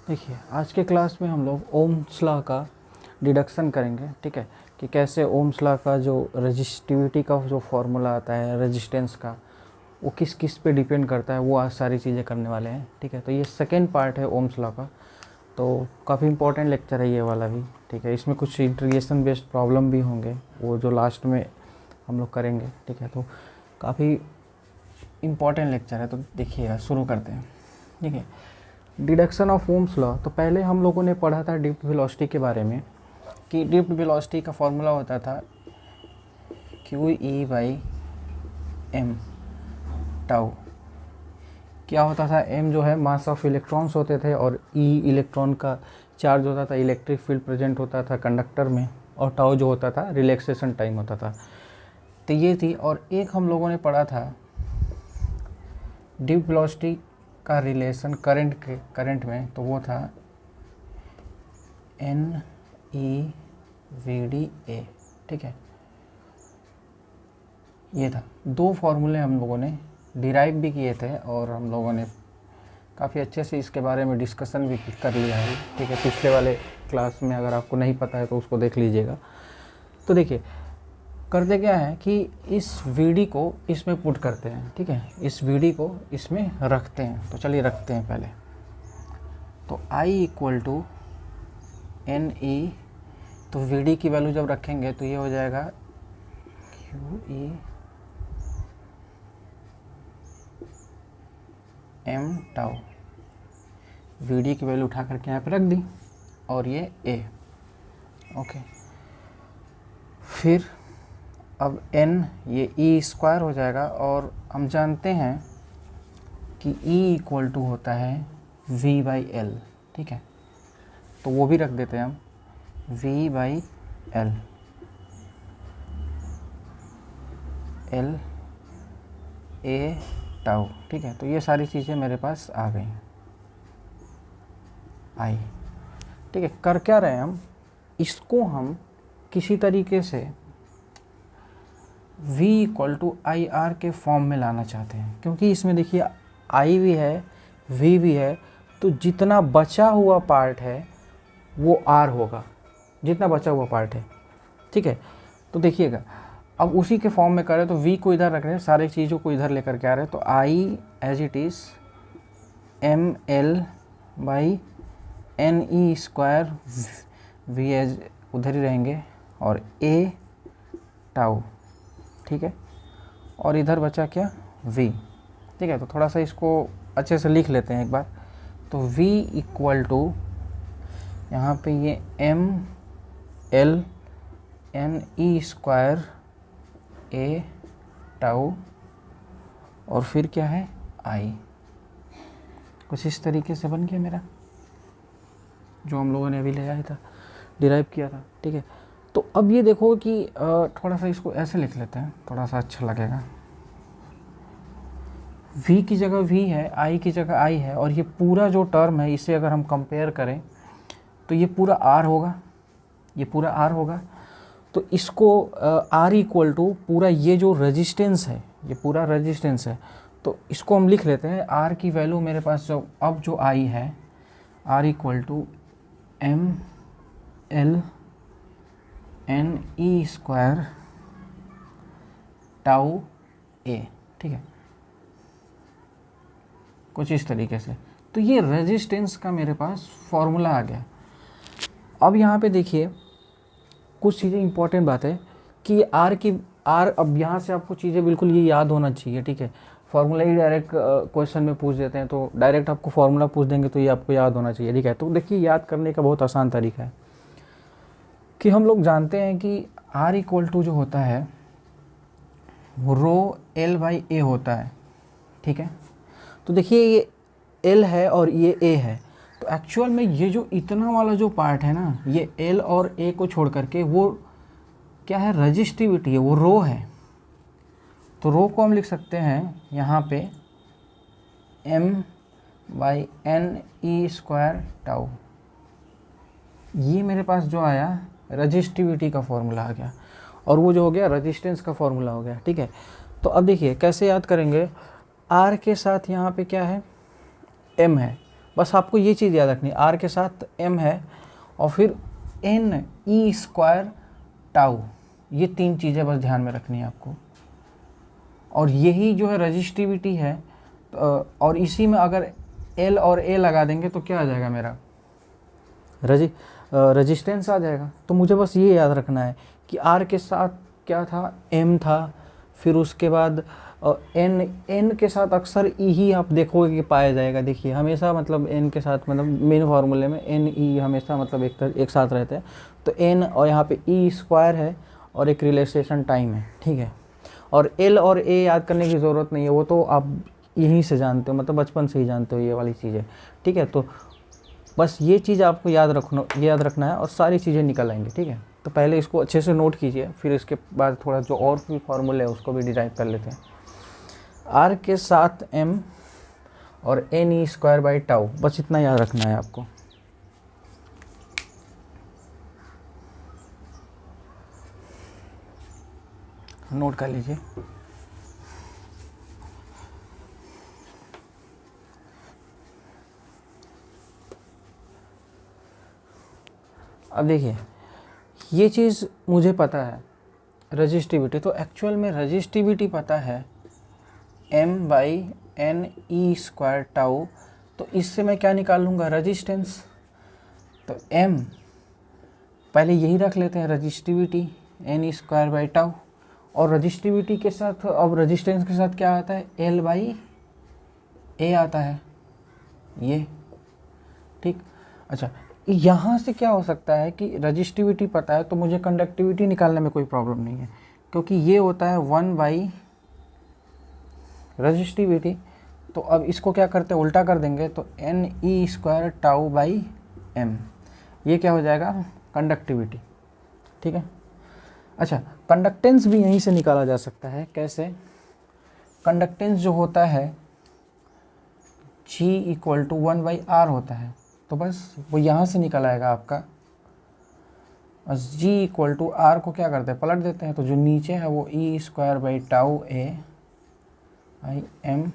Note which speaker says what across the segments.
Speaker 1: देखिए आज के क्लास में हम लोग ओम्स लॉ का डिडक्शन करेंगे, ठीक है, कि कैसे ओम्स लॉ का जो रजिस्टिविटी का जो फॉर्मूला आता है रेजिस्टेंस का, वो किस किस पे डिपेंड करता है, वो आज सारी चीज़ें करने वाले हैं, ठीक है। तो ये सेकेंड पार्ट है ओम्स लॉ का, तो काफ़ी इंपॉर्टेंट लेक्चर है ये वाला भी, ठीक है। इसमें कुछ इंटीग्रेशन बेस्ड प्रॉब्लम भी होंगे, वो जो लास्ट में हम लोग करेंगे, ठीक है। तो काफ़ी इम्पॉर्टेंट लेक्चर है, तो देखिएगा, शुरू करते हैं, ठीक है। Deduction of Ohm's law. तो पहले हम लोगों ने पढ़ा था ड्रिफ्ट वेलोसिटी के बारे में, कि ड्रिफ्ट वेलोसिटी का फॉर्मूला होता था QE/m टाउ। क्या होता था, m जो है मास ऑफ इलेक्ट्रॉन्स होते थे, और E इलेक्ट्रॉन का चार्ज होता था, इलेक्ट्रिक फील्ड प्रेजेंट होता था कंडक्टर में, और टाउ जो होता था रिलैक्सेशन टाइम होता था। तो ये थी। और एक हम लोगों ने पढ़ा था ड्रिफ्ट वेलोसिटी का रिलेशन करंट में, तो वो था NEVDA, ठीक है। ये था, दो फार्मूले हम लोगों ने डिराइव भी किए थे, और हम लोगों ने काफ़ी अच्छे से इसके बारे में डिस्कशन भी कर लिया है, ठीक है। पिछले वाले क्लास में अगर आपको नहीं पता है तो उसको देख लीजिएगा। तो देखिए करते क्या है कि इस VD को इसमें पुट करते हैं, ठीक है, इस VD को इसमें रखते हैं। तो चलिए रखते हैं पहले। तो I = NE, तो VD की वैल्यू जब रखेंगे तो ये हो जाएगा QEm टाउ। VD की वैल्यू उठा करके यहाँ पे रख दी, और ये A, ओके। फिर अब n ये E² हो जाएगा, और हम जानते हैं कि E = होता है V/L, ठीक है। तो वो भी रख देते हैं हम, V/L, L A टाउ, ठीक है। तो ये सारी चीज़ें मेरे पास आ गई आई, ठीक है। कर क्या रहे हैं हम, इसको हम किसी तरीके से V = IR के फॉर्म में लाना चाहते हैं, क्योंकि इसमें देखिए I भी है, V भी है, तो जितना बचा हुआ पार्ट है वो R होगा, जितना बचा हुआ पार्ट है, ठीक है। तो देखिएगा, अब उसी के फॉर्म में करें तो V को इधर रख रहे हैं, सारी चीज़ों को इधर लेकर के आ रहे हैं, तो I as it is ML/NE², V as उधर ही रहेंगे, और A टाउ, ठीक है। और इधर बचा क्या, V, ठीक है। तो थोड़ा सा इसको अच्छे से लिख लेते हैं एक बार। तो V = यहाँ पे ये ML/NE² A टाउ, और फिर क्या है I। कुछ इस तरीके से बन गया मेरा, जो हम लोगों ने अभी ले आया था, डिराइव किया था, ठीक है। तो अब ये देखो कि थोड़ा सा इसको ऐसे लिख लेते हैं, थोड़ा सा अच्छा लगेगा। V की जगह V है, I की जगह I है, और ये पूरा जो टर्म है इसे अगर हम कंपेयर करें तो ये पूरा R होगा, ये पूरा R होगा। तो इसको R = पूरा ये जो रेजिस्टेंस है, ये पूरा रेजिस्टेंस है, तो इसको हम लिख लेते हैं। R की वैल्यमेरे पास जो अब जो आई है, R = ML/NE² टाउ A, ठीक है, कुछ इस तरीके से। तो ये रेजिस्टेंस का मेरे पास फॉर्मूला आ गया। अब यहाँ पे देखिए कुछ चीज़ें इंपॉर्टेंट बात है कि R, अब यहाँ से आपको चीज़ें बिल्कुल ये याद होना चाहिए, ठीक है। फार्मूला ही डायरेक्ट क्वेश्चन में पूछ देते हैं, तो डायरेक्ट आपको फार्मूला पूछ देंगे, तो ये आपको याद होना चाहिए, ठीक है। तो देखिए याद करने का बहुत आसान तरीका है कि हम लोग जानते हैं कि R = जो होता है वो ρL/A होता है, ठीक है। तो देखिए ये L है और ये A है, तो एक्चुअल में ये जो इतना वाला जो पार्ट है ना, ये L और A को छोड़ करके वो क्या है, रजिस्टिविटी है, वो रो है। तो रो को हम लिख सकते हैं यहाँ पे M/NE² टाउ। ये मेरे पास जो आया रजिस्टिविटी का फॉर्मूला आ गया, और वो जो हो गया रेजिस्टेंस का फॉर्मूला हो गया, ठीक है। तो अब देखिए कैसे याद करेंगे, R के साथ यहाँ पे क्या है, M है, बस आपको ये चीज़ याद रखनी है, आर के साथ एम है और फिर एन ई स्क्वायर टाउ, ये 3 चीज़ें बस ध्यान में रखनी है आपको। और यही जो है रजिस्टिविटी है, और इसी में अगर एल और ए लगा देंगे तो क्या आ जाएगा मेरा रजिस्टेंस आ जाएगा। तो मुझे बस ये याद रखना है कि आर के साथ क्या था, एम था, फिर उसके बाद एन के साथ अक्सर ई ही आप देखोगे कि पाया जाएगा। देखिए हमेशा मतलब एन के साथ मतलब मेन फार्मूले में एन ई हमेशा मतलब एक साथ रहते हैं। तो एन और यहाँ पे ई स्क्वायर है और एक रिलैक्सेशन टाइम है, ठीक है। और एल और ए याद करने की ज़रूरत नहीं है, वो तो आप यहीं से जानते हो, मतलब बचपन से ही जानते हो ये वाली चीज़ें, ठीक है। तो बस ये चीज़ आपको याद रखना है और सारी चीज़ें निकल आएंगी, ठीक है। तो पहले इसको अच्छे से नोट कीजिए, फिर इसके बाद थोड़ा जो और भी फार्मूले है उसको भी डिराइव कर लेते हैं। आर के साथ एम और N E square by tau, बस इतना याद रखना है आपको। नोट कर लीजिए। अब देखिए ये चीज़ मुझे पता है रजिस्टिविटी, तो एक्चुअल में रजिस्टिविटी पता है m by N E square tau. तो इससे मैं क्या निकाल लूँगा, रजिस्टेंस। तो m पहले यही रख लेते हैं, resistivity N E square by tau. और रजिस्टिविटी के साथ अब रजिस्टेंस के साथ क्या आता है, l बाई ए आता है ये, ठीक। अच्छा यहाँ से क्या हो सकता है कि रजिस्टिविटी पता है तो मुझे कंडक्टिविटी निकालने में कोई प्रॉब्लम नहीं है, क्योंकि ये होता है 1 बाई रजिस्टिविटी। तो अब इसको क्या करते हैं, उल्टा कर देंगे, तो N E square tau by M, ये क्या हो जाएगा, कंडक्टिविटी, ठीक है। अच्छा कंडक्टेंस भी यहीं से निकाला जा सकता है, कैसे, कंडक्टेंस जो होता है G equal to 1 by R होता है, तो बस वो यहाँ से निकल आएगा आपका। बस G इक्वल टू आर को क्या करते हैं, पलट देते हैं, तो जो नीचे है वो E square by tau A I M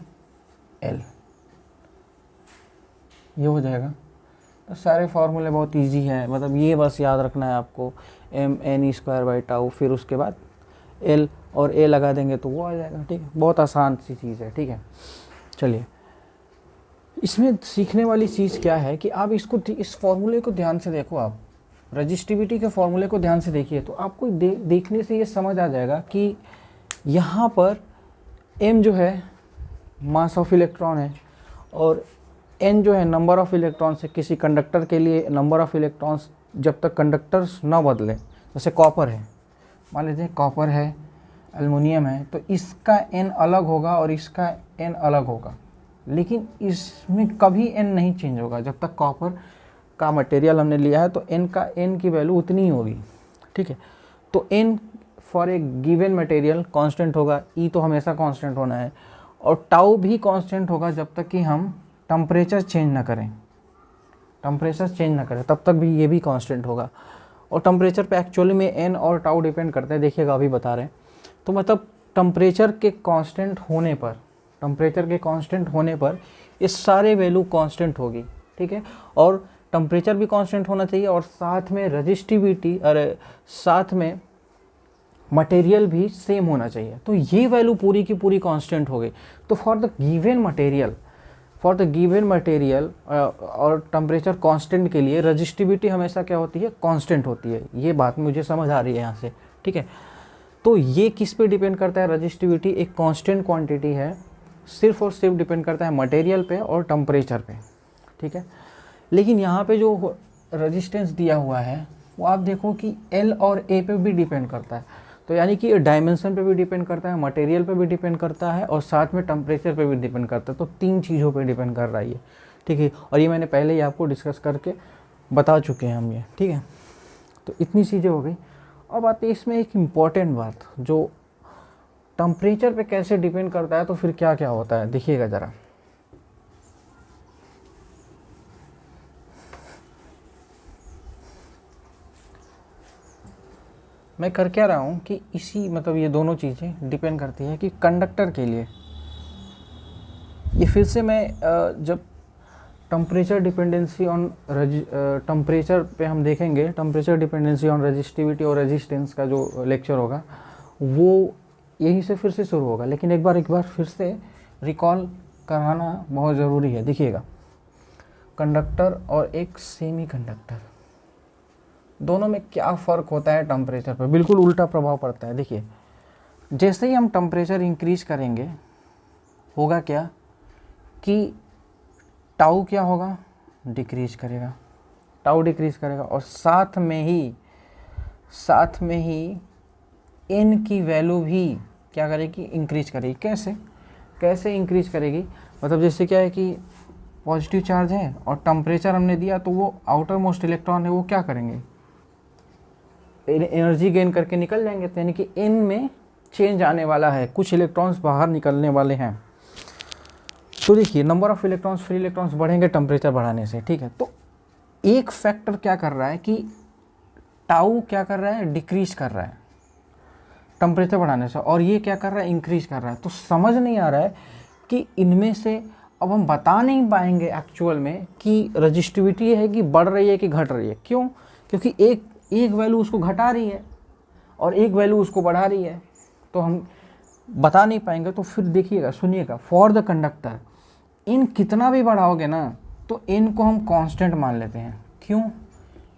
Speaker 1: L, ये हो जाएगा। तो सारे फार्मूले बहुत इजी है, मतलब ये बस याद रखना है आपको, M N E square by tau, फिर उसके बाद एल और ए लगा देंगे तो वो आ जाएगा, ठीक है। बहुत आसान सी चीज़ है, ठीक है। चलिए इसमें सीखने वाली चीज़ क्या है कि आप इसको इस फॉर्मूले को ध्यान से देखो, आप रजिस्टिविटी के फॉर्मूले को ध्यान से देखिए, तो आपको देखने से ये समझ आ जाएगा कि यहाँ पर m जो है मास ऑफ इलेक्ट्रॉन है और n जो है नंबर ऑफ इलेक्ट्रॉन्स है। किसी कंडक्टर के लिए नंबर ऑफ इलेक्ट्रॉन्स जब तक कंडक्टर्स ना बदले, जैसे कॉपर है, मान लीजिए कॉपर है, एल्युमिनियम है, तो इसका n अलग होगा और इसका n अलग होगा, लेकिन इसमें कभी n नहीं चेंज होगा जब तक कॉपर का मटेरियल हमने लिया है, तो n की वैल्यू उतनी ही होगी, ठीक है। तो n for a given material constant होगा, E तो हमेशा कांस्टेंट होना है, और टाउ भी कांस्टेंट होगा जब तक कि हम टेम्परेचर चेंज ना करें, तब तक भी ये भी कांस्टेंट होगा। और टेम्परेचर पे एक्चुअली में n और टाउ डिपेंड करते हैं, देखिएगा अभी बता रहे हैं। तो मतलब टेम्परेचर के कांस्टेंट होने पर ये सारे वैल्यू कांस्टेंट होगी, ठीक है। और टेम्परेचर भी कांस्टेंट होना चाहिए और साथ में रजिस्टिविटी और साथ में मटेरियल भी सेम होना चाहिए, तो ये वैल्यू पूरी की पूरी कांस्टेंट हो गई। तो फॉर द गिवन मटेरियल और टेम्परेचर कांस्टेंट के लिए रजिस्टिविटी हमेशा क्या होती है, कांस्टेंट होती है। ये बात मुझे समझ आ रही है यहाँ से, ठीक है। तो ये किस पे डिपेंड करता है, रजिस्टिविटी एक कांस्टेंट क्वांटिटी है, सिर्फ और सिर्फ डिपेंड करता है मटेरियल पे और टेम्परेचर पे, ठीक है। लेकिन यहाँ पे जो रेजिस्टेंस दिया हुआ है वो आप देखो कि L और A पे भी डिपेंड करता है, तो यानी कि डायमेंशन पे भी डिपेंड करता है, मटेरियल पे भी डिपेंड करता है और साथ में टेम्परेचर पे भी डिपेंड करता है। तो 3 चीज़ों पे डिपेंड कर रहा है ये, ठीक है। और ये मैंने पहले ही आपको डिस्कस करके बता चुके हैं हम ये, ठीक है। तो इतनी चीज़ें हो गई। अब आते हैं इसमें एक इम्पॉर्टेंट बात, जो टेम्परेचर पे कैसे डिपेंड करता है, तो फिर क्या क्या होता है देखिएगा ज़रा। मैं कर क्या रहा हूँ कि इसी मतलब ये दोनों चीज़ें डिपेंड करती है कि कंडक्टर के लिए, ये फिर से मैं जब टेम्परेचर डिपेंडेंसी ऑन टेम्परेचर पे हम देखेंगे, टेम्परेचर डिपेंडेंसी ऑन रेजिस्टिविटी और रेजिस्टेंस का जो लेक्चर होगा वो यहीं से फिर से शुरू होगा। लेकिन एक बार फिर से रिकॉल कराना बहुत ज़रूरी है। देखिएगा, कंडक्टर और एक सेमी कंडक्टर, दोनों में क्या फ़र्क होता है टेम्परेचर पर? बिल्कुल उल्टा प्रभाव पड़ता है। देखिए, जैसे ही हम टेम्परेचर इंक्रीज करेंगे होगा क्या कि टाउ क्या होगा, डिक्रीज करेगा, टाउ डिक्रीज करेगा, और साथ में ही एन की वैल्यू भी क्या करेगी, इंक्रीज करेगी। कैसे इंक्रीज करेगी? मतलब जैसे क्या है कि पॉजिटिव चार्ज है और टेम्परेचर हमने दिया, तो वो आउटर मोस्ट इलेक्ट्रॉन है वो क्या करेंगे, एनर्जी गेन करके निकल जाएंगे। तो यानी कि एन में चेंज आने वाला है, कुछ इलेक्ट्रॉन्स बाहर निकलने वाले हैं। तो देखिए, number of electrons, free electrons बढ़ेंगे टेम्परेचर बढ़ाने से, ठीक है। तो एक फैक्टर क्या कर रहा है कि टाउ क्या कर रहा है, डिक्रीज कर रहा है टेम्परेचर बढ़ाने से, और ये क्या कर रहा है, इंक्रीज कर रहा है। तो समझ नहीं आ रहा है कि इनमें से अब हम बता नहीं पाएंगे एक्चुअल में कि रजिस्टिविटी है कि बढ़ रही है कि घट रही है। क्यों? क्योंकि एक वैल्यू उसको घटा रही है और एक वैल्यू उसको बढ़ा रही है, तो हम बता नहीं पाएंगे। तो फिर देखिएगा, सुनिएगा, फॉर द कंडक्टर इन कितना भी बढ़ाओगे ना तो इन को हम कांस्टेंट मान लेते हैं। क्यों?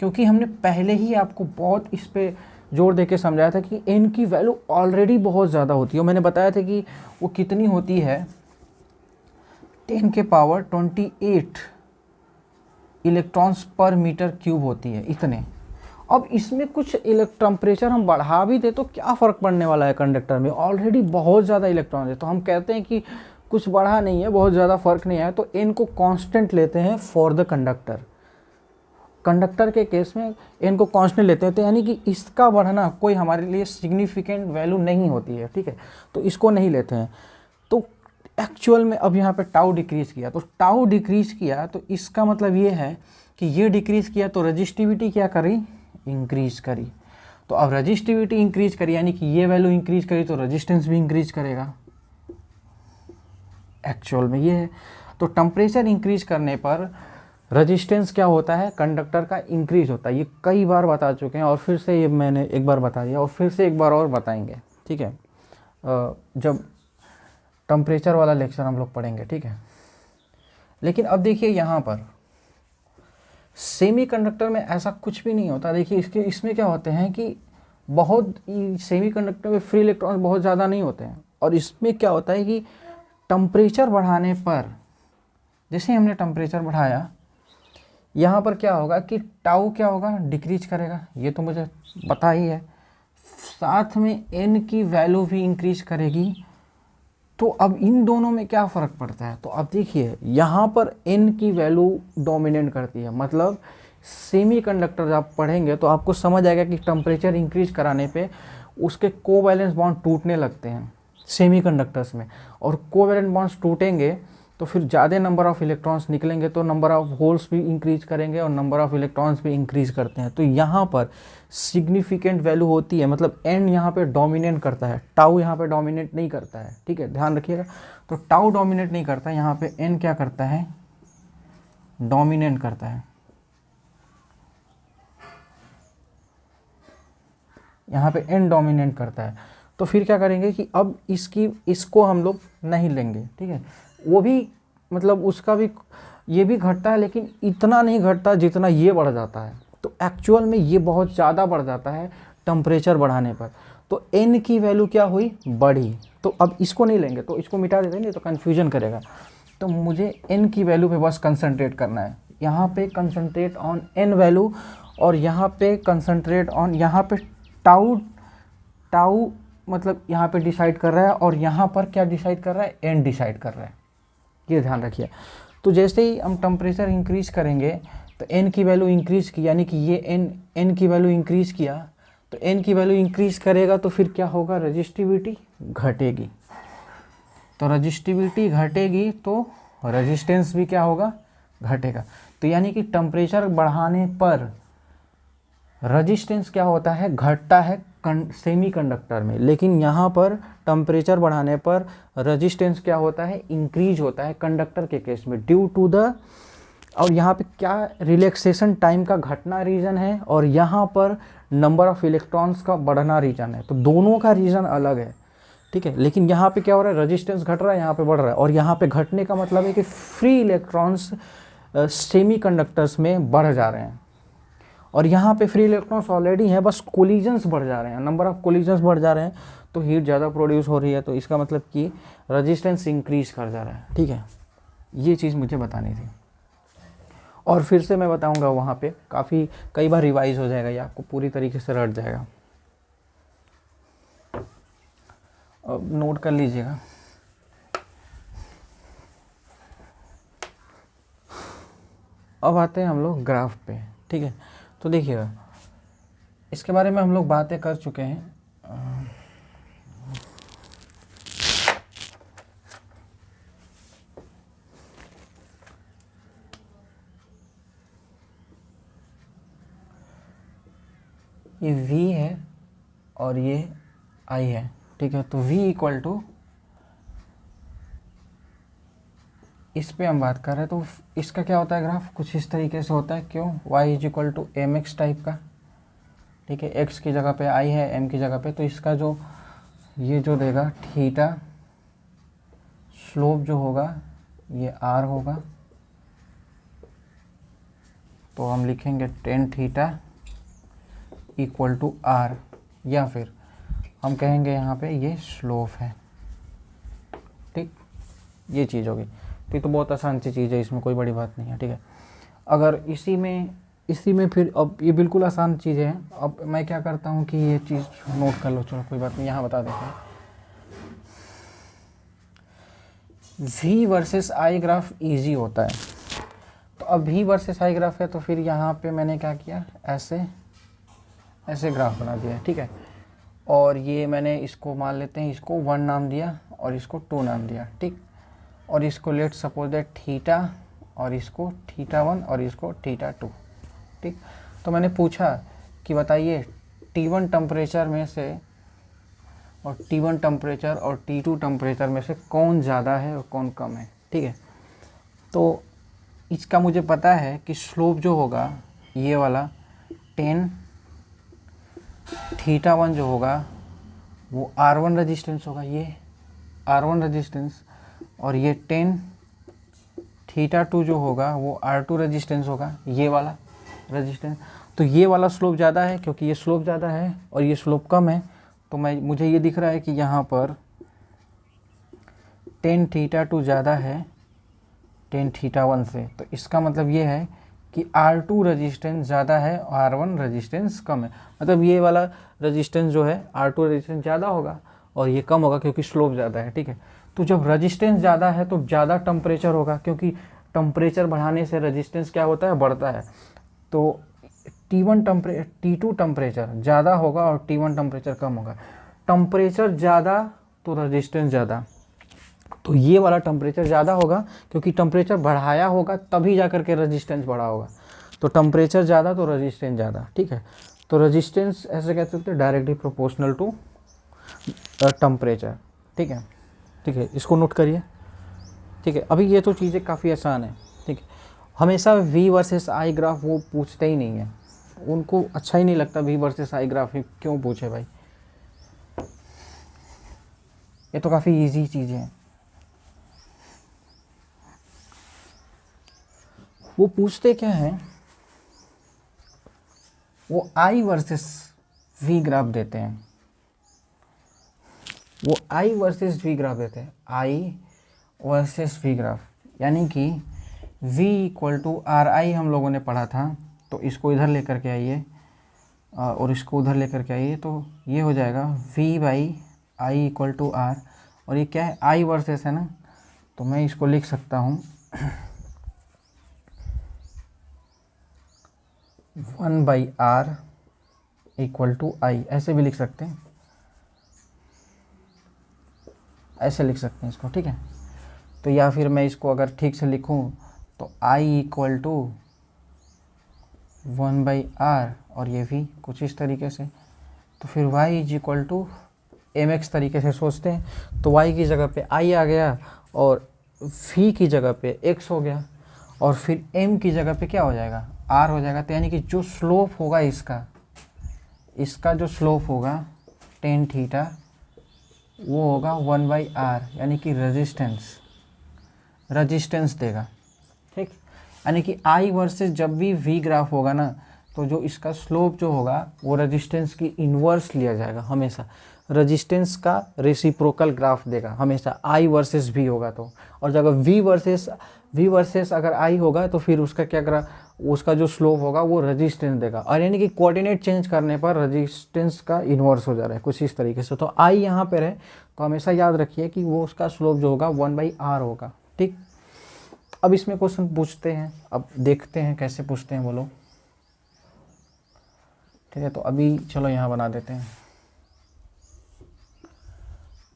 Speaker 1: क्योंकि हमने पहले ही आपको बहुत इस पे जोर देके समझाया था कि इन की वैल्यू ऑलरेडी बहुत ज़्यादा होती है। मैंने बताया था कि वो कितनी होती है, 10 के पावर 28 इलेक्ट्रॉन्स पर मीटर क्यूब होती है, इतने। अब इसमें कुछ टेम्परेचर हम बढ़ा भी दे तो क्या फ़र्क पड़ने वाला है, कंडक्टर में ऑलरेडी बहुत ज़्यादा इलेक्ट्रॉन है। तो हम कहते हैं कि कुछ बढ़ा नहीं है, बहुत ज़्यादा फ़र्क नहीं आया, तो एन को कांस्टेंट लेते हैं फॉर द कंडक्टर। कंडक्टर के केस में एन को कांस्टेंट लेते हैं, तो यानी कि इसका बढ़ना कोई हमारे लिए सिग्निफिकेंट वैल्यू नहीं होती है, ठीक है। तो इसको नहीं लेते हैं। तो एक्चुअल में अब यहाँ पे टाउ डिक्रीज़ किया, तो टाउ डिक्रीज़ किया तो इसका मतलब ये है कि ये डिक्रीज़ किया तो रजिस्टिविटी क्या करी, इंक्रीज करी। तो अब रजिस्टिविटी इंक्रीज करी यानी कि ये वैल्यू इंक्रीज करी तो रेजिस्टेंस भी इंक्रीज करेगा, एक्चुअल में ये है। तो टेम्परेचर इंक्रीज करने पर रेजिस्टेंस क्या होता है, कंडक्टर का इंक्रीज होता है। ये कई बार बता चुके हैं और फिर से ये मैंने एक बार बता दिया और फिर से एक बार और बताएंगे, ठीक है, जब टेम्परेचर वाला लेक्चर हम लोग पढ़ेंगे, ठीक है। लेकिन अब देखिए, यहाँ पर सेमीकंडक्टर में ऐसा कुछ भी नहीं होता। देखिए, इसमें क्या होते हैं कि बहुत सेमीकंडक्टर में फ्री इलेक्ट्रॉन बहुत ज़्यादा नहीं होते हैं, और इसमें क्या होता है कि टेम्परेचर बढ़ाने पर, जैसे हमने टेम्परेचर बढ़ाया, यहाँ पर क्या होगा कि टाउ क्या होगा, डिक्रीज करेगा, ये तो मुझे पता ही है। साथ में एन की वैल्यू भी इंक्रीज करेगी। तो अब इन दोनों में क्या फ़र्क पड़ता है? तो अब देखिए, यहाँ पर एन की वैल्यू डोमिनेट करती है। मतलब सेमीकंडक्टर जब आप पढ़ेंगे तो आपको समझ आएगा कि टेम्परेचर इंक्रीज कराने पे उसके कोवैलेंस बॉन्ड टूटने लगते हैं सेमीकंडक्टर्स में, और कोवैलेंट बॉन्ड्स टूटेंगे तो फिर ज़्यादा नंबर ऑफ इलेक्ट्रॉन्स निकलेंगे, तो नंबर ऑफ होल्स भी इंक्रीज करेंगे और नंबर ऑफ इलेक्ट्रॉन्स भी इंक्रीज करते हैं। तो यहाँ पर सिग्निफिकेंट वैल्यू होती है, मतलब एन यहाँ पे डोमिनेट करता है, टाउ यहाँ पे डोमिनेट नहीं करता है, ठीक है, ध्यान रखिएगा। तो टाउ डोमिनेट नहीं करता है, यहाँ पे एन क्या करता है, डोमिनेट करता है। यहाँ पे एन डोमिनेट करता है। तो फिर क्या करेंगे कि अब इसको हम लोग नहीं लेंगे, ठीक है। वो भी मतलब उसका भी, ये भी घटता है लेकिन इतना नहीं घटता जितना ये बढ़ जाता है। तो एक्चुअल में ये बहुत ज़्यादा बढ़ जाता है टेम्परेचर बढ़ाने पर। तो एन की वैल्यू क्या हुई, बढ़ी। तो अब इसको नहीं लेंगे, तो इसको मिटा देते हैं, नहीं तो कन्फ्यूजन करेगा। तो मुझे एन की वैल्यू पे बस कंसंट्रेट करना है। यहाँ पे कंसंट्रेट ऑन एन वैल्यू, और यहाँ पे कंसंट्रेट ऑन, यहाँ पे टाउ मतलब यहाँ पे डिसाइड कर रहा है, और यहाँ पर क्या डिसाइड कर रहा है, एन डिसाइड कर रहा है, ये ध्यान रखिए। तो जैसे ही हम टेम्परेचर इंक्रीज करेंगे तो एन की वैल्यू इंक्रीज की, यानी कि ये एन की वैल्यू इंक्रीज किया, तो एन की वैल्यू इंक्रीज करेगा तो फिर क्या होगा, रजिस्टिविटी घटेगी। तो रजिस्टिविटी घटेगी तो रेजिस्टेंस भी क्या होगा, घटेगा। तो यानी कि टेम्परेचर बढ़ाने पर रेजिस्टेंस क्या होता है, घटता है सेमीकंडक्टर में, लेकिन यहाँ पर टेम्परेचर बढ़ाने पर रेजिस्टेंस क्या होता है, इंक्रीज होता है कंडक्टर के केस में, ड्यू टू द और यहाँ पे क्या रिलैक्सेशन टाइम का घटना रीजन है और यहाँ पर नंबर ऑफ इलेक्ट्रॉन्स का बढ़ना रीजन है। तो दोनों का रीजन अलग है, ठीक है। लेकिन यहाँ पे क्या हो रहा है, रेजिस्टेंस घट रहा है, यहाँ पे बढ़ रहा है। और यहाँ पे घटने का मतलब है कि फ्री इलेक्ट्रॉन्स सेमीकंडक्टर्स में बढ़ जा रहे हैं और यहाँ पे फ्री इलेक्ट्रॉन्स ऑलरेडी हैं, बस कोलिजन्स बढ़ जा रहे हैं, नंबर ऑफ कोलिजन्स बढ़ जा रहे हैं, तो हीट ज़्यादा प्रोड्यूस हो रही है। तो इसका मतलब कि रेजिस्टेंस इंक्रीज कर जा रहा है, ठीक है। ये चीज़ मुझे बतानी थी और फिर से मैं बताऊंगा वहाँ पे, काफ़ी कई बार रिवाइज हो जाएगा, ये आपको पूरी तरीके से रट जाएगा। अब नोट कर लीजिएगा। अब आते हैं हम लोग ग्राफ पे, ठीक है। तो देखिएगा, इसके बारे में हम लोग बातें कर चुके हैं। ये V है और ये I है, ठीक है। तो V इक्वल टू, इस पे हम बात कर रहे हैं, तो इसका क्या होता है ग्राफ, कुछ इस तरीके से होता है। क्यों, y is equal to M X type का, ठीक है। x की जगह पे I है, m की जगह पे, तो इसका जो ये जो देगा थीटा, स्लोप जो होगा ये r होगा, तो हम लिखेंगे tan theta equal to r, या फिर हम कहेंगे यहाँ पे ये स्लोप है, ठीक। ये चीज़ होगी। तो ये तो बहुत आसान सी चीज़ है, इसमें कोई बड़ी बात नहीं है, ठीक है। अगर इसी में फिर, अब ये बिल्कुल आसान चीज़ें हैं। अब मैं क्या करता हूँ कि ये चीज़ नोट कर लो, चलो कोई बात नहीं, यहाँ बता देते हैं। V versus I graph easy होता है। तो अब V वर्सेस I ग्राफ है, तो फिर यहाँ पे मैंने क्या किया, ऐसे ग्राफ बना दिया, ठीक है। और ये मैंने इसको मान लेते हैं, इसको 1 नाम दिया और इसको 2 नाम दिया, ठीक। और इसको लेट सपोज दैट थीटा, और इसको थीटा 1 और इसको थीटा 2, ठीक। तो मैंने पूछा कि बताइए T1 टेम्परेचर में से और T1 टेम्परेचर और T2 टेम्परेचर में से कौन ज़्यादा है और कौन कम है, ठीक है। तो इसका मुझे पता है कि स्लोप जो होगा ये वाला 10 थीटा 1 जो होगा वो R1 रेजिस्टेंस होगा, ये R1 रेजिस्टेंस, और ये 10 थीटा 2 जो होगा वो R2 रेजिस्टेंस होगा, ये वाला रेजिस्टेंस। तो ये वाला स्लोप ज़्यादा है क्योंकि ये स्लोप ज़्यादा है और ये स्लोप कम है। तो मुझे ये दिख रहा है कि यहाँ पर 10 थीटा 2 ज़्यादा है 10 थीटा 1 से। तो इसका मतलब ये है कि R2 रेजिस्टेंस ज़्यादा है और R1 रेजिस्टेंस कम है। मतलब ये वाला रेजिस्टेंस जो है R2 रेजिस्टेंस ज़्यादा होगा और ये कम होगा क्योंकि स्लोप ज़्यादा है, ठीक है। तो जब रेजिस्टेंस ज़्यादा है तो ज़्यादा टेम्परेचर होगा, क्योंकि टेम्परेचर बढ़ाने से रेजिस्टेंस क्या होता है, बढ़ता है। तो T2 टेम्परेचर ज़्यादा होगा और T1 टेम्परेचर कम होगा। टेम्परेचर ज़्यादा तो रेजिस्टेंस ज़्यादा, तो ये वाला टेम्परेचर ज़्यादा होगा क्योंकि टेम्परेचर बढ़ाया होगा तभी जा कर के रेजिस्टेंस बढ़ा होगा। तो टेम्परेचर ज़्यादा तो रेजिस्टेंस ज़्यादा, ठीक है। तो रेजिस्टेंस ऐसे कह सकते हैं डायरेक्टली प्रोपोर्शनल टू टेम्परेचर, ठीक है। ठीक है, इसको नोट करिए, ठीक है। अभी ये तो चीज़ें काफ़ी आसान है, ठीक है। हमेशा V वर्सेस I ग्राफ वो पूछते ही नहीं है, उनको अच्छा ही नहीं लगता V वर्सेस I ग्राफ ही क्यों पूछे भाई, ये तो काफ़ी इजी चीज़ें हैं। वो पूछते क्या है, वो I वर्सेस V ग्राफ देते हैं, वो I वर्सेस V ग्राफ देते हैं, I वर्सेस V ग्राफ, यानी कि V इक्वल टू RI हम लोगों ने पढ़ा था। तो इसको इधर लेकर के आइए और इसको उधर लेकर के आइए, तो ये हो जाएगा V by I equal to R, और ये क्या है, I वर्सेस है ना, तो मैं इसको लिख सकता हूँ 1 by R equal to I, ऐसे भी लिख सकते हैं, ऐसे लिख सकते हैं इसको, ठीक है। तो या फिर मैं इसको अगर ठीक से लिखूं तो I equal to 1 by R और ये भी कुछ इस तरीके से। तो फिर y is equal to mx तरीके से सोचते हैं। तो y की जगह पे I आ गया और v की जगह पे x हो गया, और फिर m की जगह पे क्या हो जाएगा, r हो जाएगा। तो यानी कि जो स्लोप होगा इसका जो स्लोप होगा टेन थीटा वो होगा 1/r, यानी कि रजिस्टेंस देगा। ठीक, यानी कि I वर्सेस जब भी V ग्राफ होगा ना, तो जो इसका स्लोप जो होगा वो रेजिस्टेंस की इन्वर्स लिया जाएगा हमेशा। रेजिस्टेंस का रेसिप्रोकल ग्राफ देगा हमेशा I वर्सेस V होगा तो। और जब V वर्सेस अगर I होगा तो फिर उसका क्या करा, उसका जो स्लोप होगा वो रेजिस्टेंस देगा। और यानी कि कोऑर्डिनेट चेंज करने पर रेजिस्टेंस का इन्वर्स हो जा रहा है कुछ इस तरीके से। तो I यहाँ पे रहे तो हमेशा याद रखिए कि वो उसका स्लोप जो होगा 1/r होगा। ठीक, अब इसमें क्वेश्चन पूछते हैं, अब देखते हैं कैसे पूछते हैं वो लोग। ठीक है, तो अभी चलो यहाँ बना देते हैं।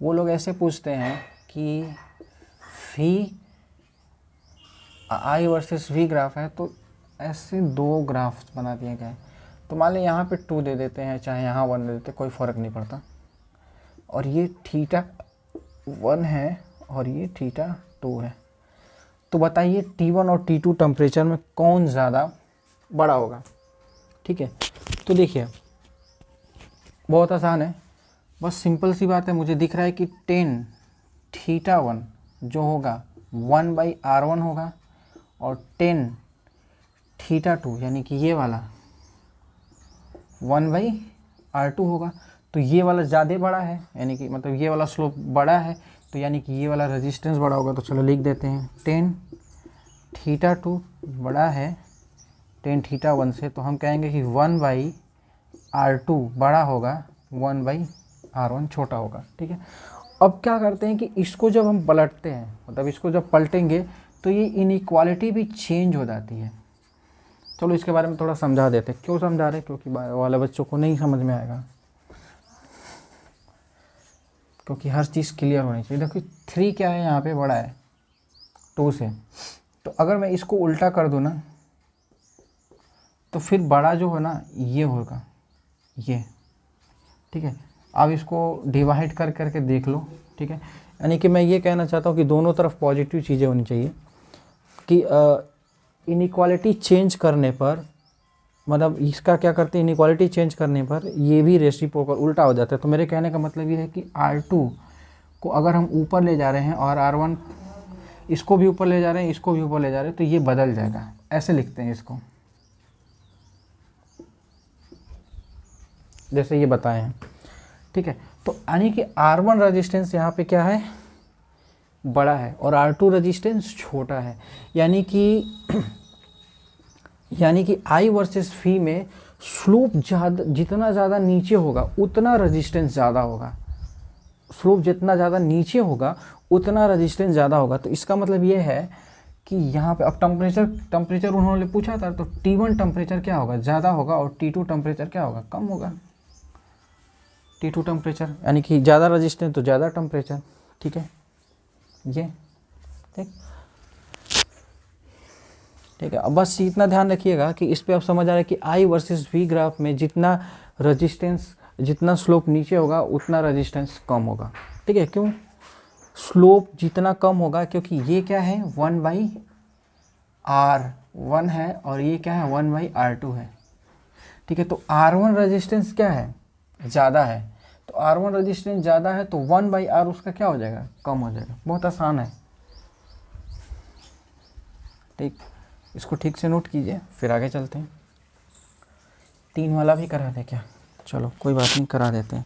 Speaker 1: वो लोग ऐसे पूछते हैं कि I वर्सेस V ग्राफ है, तो ऐसे दो ग्राफ बना दिए गए। तो मान लें यहाँ पे 2 दे देते हैं, चाहे यहाँ 1 दे देते, कोई फ़र्क नहीं पड़ता। और ये थीटा 1 है और ये थीटा 2 है। तो बताइए T1 और T2 टेम्परेचर में कौन ज़्यादा बड़ा होगा। ठीक है, तो देखिए बहुत आसान है, बस सिंपल सी बात है। मुझे दिख रहा है कि 10 थीटा 1 जो होगा 1/r1 होगा और 10 थीटा 2 यानी कि ये वाला 1/r2 होगा। तो ये वाला ज़्यादा बड़ा है, यानी कि मतलब ये वाला स्लोप बड़ा है, तो यानी कि ये वाला रेजिस्टेंस बड़ा होगा। तो चलो लिख देते हैं 10 थीटा 2 बड़ा है 10 थीटा 1 से, तो हम कहेंगे कि 1/r2 बड़ा होगा 1/r1 छोटा होगा। ठीक है, अब क्या करते हैं कि इसको जब हम पलटते हैं, मतलब इसको जब पलटेंगे तो ये इनइक्वालिटी भी चेंज हो जाती है। चलो इसके बारे में थोड़ा समझा देते हैं। क्यों समझा रहे हैं, क्योंकि वाले बच्चों को नहीं समझ में आएगा, क्योंकि हर चीज़ क्लियर होनी चाहिए। देखो 3 क्या है यहाँ पे, बड़ा है 2 से, तो अगर मैं इसको उल्टा कर दूँ ना तो फिर बड़ा जो है ना ये होगा ये। ठीक है, अब इसको डिवाइड कर करके देख लो। ठीक है, यानी कि मैं ये कहना चाहता हूँ कि दोनों तरफ पॉजिटिव चीज़ें होनी चाहिए। कि इनइक्वालिटी चेंज करने पर, मतलब इसका क्या करते हैं, इनइक्वालिटी चेंज करने पर ये भी रेसिप्रोकल उल्टा हो जाता है। तो मेरे कहने का मतलब ये है कि R2 को अगर हम ऊपर ले जा रहे हैं और R1 इसको भी ऊपर ले जा रहे हैं, इसको भी ऊपर ले जा रहे हैं, तो ये बदल जाएगा। ऐसे लिखते हैं इसको, जैसे ये बताए हैं। ठीक है, तो यानी कि R1 रेजिस्टेंस यहाँ पे क्या है, बड़ा है, और R2 रेजिस्टेंस छोटा है। यानी कि I वर्सेस V में स्लोप जितना ज़्यादा नीचे होगा उतना रेजिस्टेंस ज़्यादा होगा। स्लोप जितना ज़्यादा नीचे होगा उतना रेजिस्टेंस ज़्यादा होगा। तो इसका मतलब ये है कि यहाँ पे अब टेम्परेचर उन्होंने पूछा था, तो T1 टेम्परेचर क्या होगा, ज़्यादा होगा, और T2 टेम्परेचर क्या होगा, कम होगा। T2 टेम्परेचर यानी कि ज़्यादा रेजिस्टेंस तो ज़्यादा टेम्परेचर। ठीक है, ये ठीक है। अब बस इतना ध्यान रखिएगा कि इस पे आप समझ आ रहा है कि I वर्सेस V ग्राफ में जितना स्लोप नीचे होगा उतना रेजिस्टेंस कम होगा। ठीक है, क्यों, स्लोप जितना कम होगा, क्योंकि ये क्या है 1/r1 है और ये क्या है 1/r2 है। ठीक है, तो R1 रेजिस्टेंस क्या है, ज़्यादा है, तो R1 रेजिस्टेंस ज़्यादा है तो 1/r उसका क्या हो जाएगा, कम हो जाएगा। बहुत आसान है। ठीक, इसको ठीक से नोट कीजिए, फिर आगे चलते हैं। 3 वाला भी करा दे क्या, चलो कोई बात नहीं, करा देते हैं।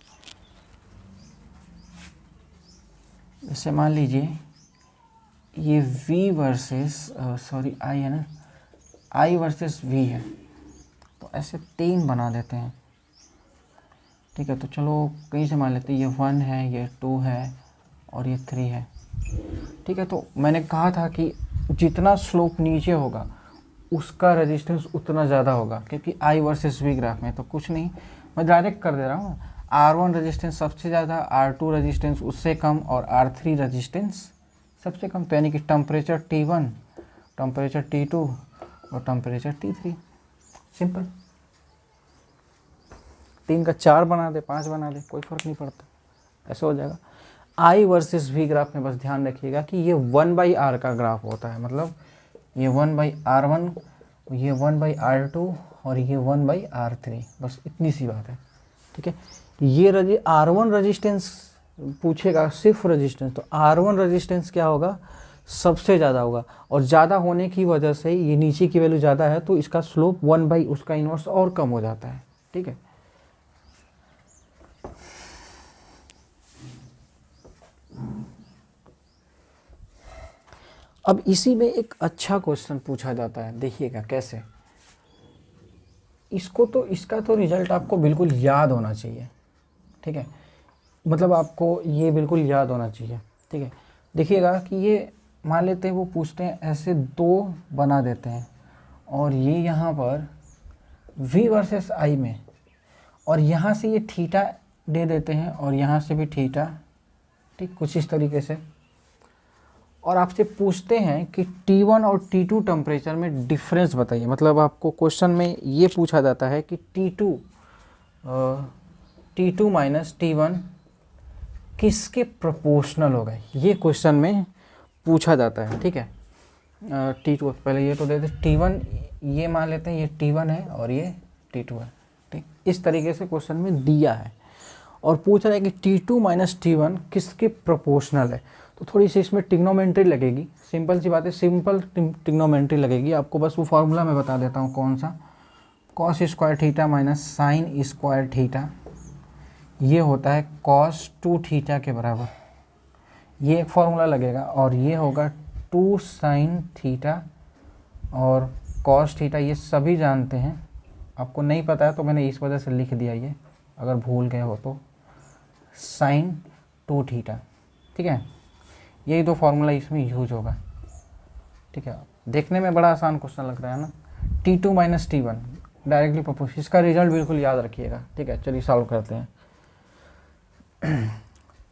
Speaker 1: जैसे मान लीजिए ये V वर्सेस I है ना, I वर्सेस V है, तो ऐसे 3 बना देते हैं। ठीक है, तो चलो कहीं से मान लेते हैं, ये 1 है, ये 2 है और ये 3 है। ठीक है, तो मैंने कहा था कि जितना स्लोप नीचे होगा उसका रेजिस्टेंस उतना ज़्यादा होगा, क्योंकि I वर्सेस V ग्राफ में। तो कुछ नहीं, मैं डायरेक्ट कर दे रहा हूँ। R1 रेजिस्टेंस सबसे ज़्यादा, R2 रेजिस्टेंस उससे कम और R3 रेजिस्टेंस सबसे कम। तो यानी कि टेम्परेचर T1, टेम्परेचर T2 और टेम्परेचर T3। सिंपल, 3 का 4 बना दे, 5 बना दे, कोई फ़र्क नहीं पड़ता, ऐसा हो जाएगा। I वर्सेस V ग्राफ में बस ध्यान रखिएगा कि ये 1/r का ग्राफ होता है, मतलब ये 1/r1, ये 1/r2 और ये 1/r3, बस इतनी सी बात है। ठीक है, ये R1 रजिस्टेंस पूछेगा, सिर्फ रजिस्टेंस, तो R1 रजिस्टेंस क्या होगा, सबसे ज़्यादा होगा, और ज़्यादा होने की वजह से ये नीचे की वैल्यू ज़्यादा है तो इसका स्लोप 1 उसका इन्वर्स और कम हो जाता है। ठीक है, अब इसी में एक अच्छा क्वेश्चन पूछा जाता है, देखिएगा कैसे। इसका तो रिजल्ट आपको बिल्कुल याद होना चाहिए। ठीक है, मतलब आपको ये बिल्कुल याद होना चाहिए। ठीक है, देखिएगा कि ये मान लेते हैं, वो पूछते हैं ऐसे दो बना देते हैं और ये यहाँ पर v वर्सेस i में, और यहाँ से ये थीटा दे देते हैं और यहाँ से भी थीटा। ठीक, कुछ इस तरीके से, और आपसे पूछते हैं कि T1 और T2 टेम्परेचर में डिफरेंस बताइए। मतलब आपको क्वेश्चन में ये पूछा जाता है कि T2 माइनस T1 किसके प्रोपोर्शनल होगा, ये क्वेश्चन में पूछा जाता है। ठीक है, T2 पहले ये तो दे दे, T1 ये मान लेते हैं, ये T1 है और ये T2 है। ठीक, इस तरीके से क्वेश्चन में दिया है और पूछ रहा है कि T2 माइनस T1 किसके प्रोपोर्शनल है। तो थोड़ी सी इसमें ट्रिग्नोमेट्री लगेगी, सिंपल सी बात है, सिंपल ट्रिग्नोमेट्री लगेगी आपको। बस वो फार्मूला मैं बता देता हूँ कौन सा, cos square theta minus sine square theta, ये होता है कॉस 2 थीटा के बराबर, ये एक फार्मूला लगेगा, और ये होगा 2 साइन थीटा और कॉस थीटा, ये सभी जानते हैं। आपको नहीं पता है तो मैंने इस वजह से लिख दिया, ये अगर भूल गए हो तो, साइन 2 थीटा। ठीक है, यही दो फार्मूला इसमें यूज होगा। ठीक है, देखने में बड़ा आसान क्वेश्चन लग रहा है ना। T2 minus T1 directly proportional, इसका रिजल्ट बिल्कुल याद रखिएगा। ठीक है, चलिए सॉल्व करते हैं।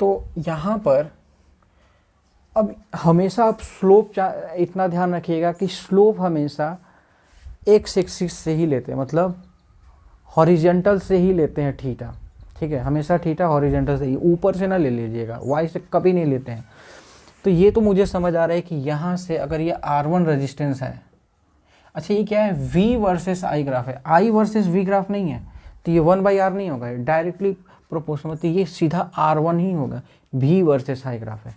Speaker 1: तो यहाँ पर अब हमेशा आप स्लोप इतना ध्यान रखिएगा कि स्लोप हमेशा एक्स एक्सिस से ही लेते हैं, मतलब हॉरिजेंटल से ही लेते हैं थीटा। ठीक है, हमेशा थीटा हॉरिजेंटल से ही, ऊपर से ना ले लीजिएगा, वाई से कभी नहीं लेते हैं। तो ये तो मुझे समझ आ रहा है कि यहाँ से अगर ये R1 रेजिस्टेंस है, अच्छा ये क्या है, V वर्सेस I ग्राफ है, I वर्सेस V ग्राफ नहीं है, तो ये 1/R नहीं होगा, डायरेक्टली प्रोपोर्शनल, तो ये सीधा R1 ही होगा, V वर्सेस I ग्राफ है।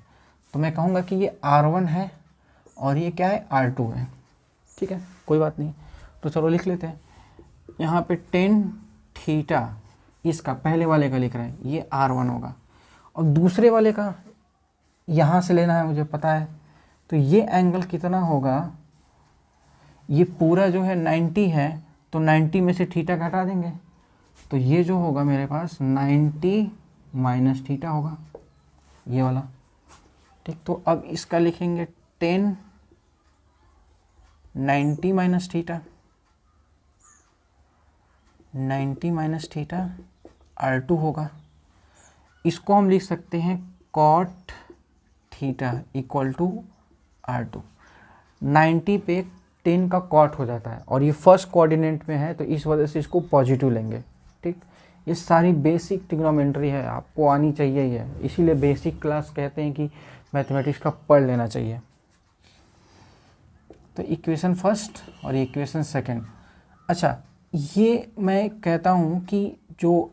Speaker 1: तो मैं कहूँगा कि ये R1 है और ये क्या है, R2 है। ठीक है, कोई बात नहीं, तो चलो लिख लेते हैं। यहाँ पे tan थीटा, इसका पहले वाले का लिख रहे हैं, ये R1 होगा, और दूसरे वाले का यहाँ से लेना है, मुझे पता है। तो ये एंगल कितना होगा, ये पूरा जो है 90 है, तो 90 में से थीटा घटा देंगे, तो ये जो होगा मेरे पास 90 माइनस थीटा होगा, ये वाला। ठीक, तो अब इसका लिखेंगे 10 90 minus theta, 90 minus theta R2 होगा। इसको हम लिख सकते हैं cot theta equal to R2। 90 पे 10 का कॉट हो जाता है और ये फर्स्ट कोऑर्डिनेट में है, तो इस वजह से इसको पॉजिटिव लेंगे। ठीक, ये सारी बेसिक ट्रिग्नोमेट्री है, आपको आनी चाहिए ही है, इसीलिए बेसिक क्लास कहते हैं कि मैथमेटिक्स का पढ़ लेना चाहिए। तो इक्वेशन फर्स्ट और इक्वेशन सेकंड। अच्छा, ये मैं कहता हूँ कि जो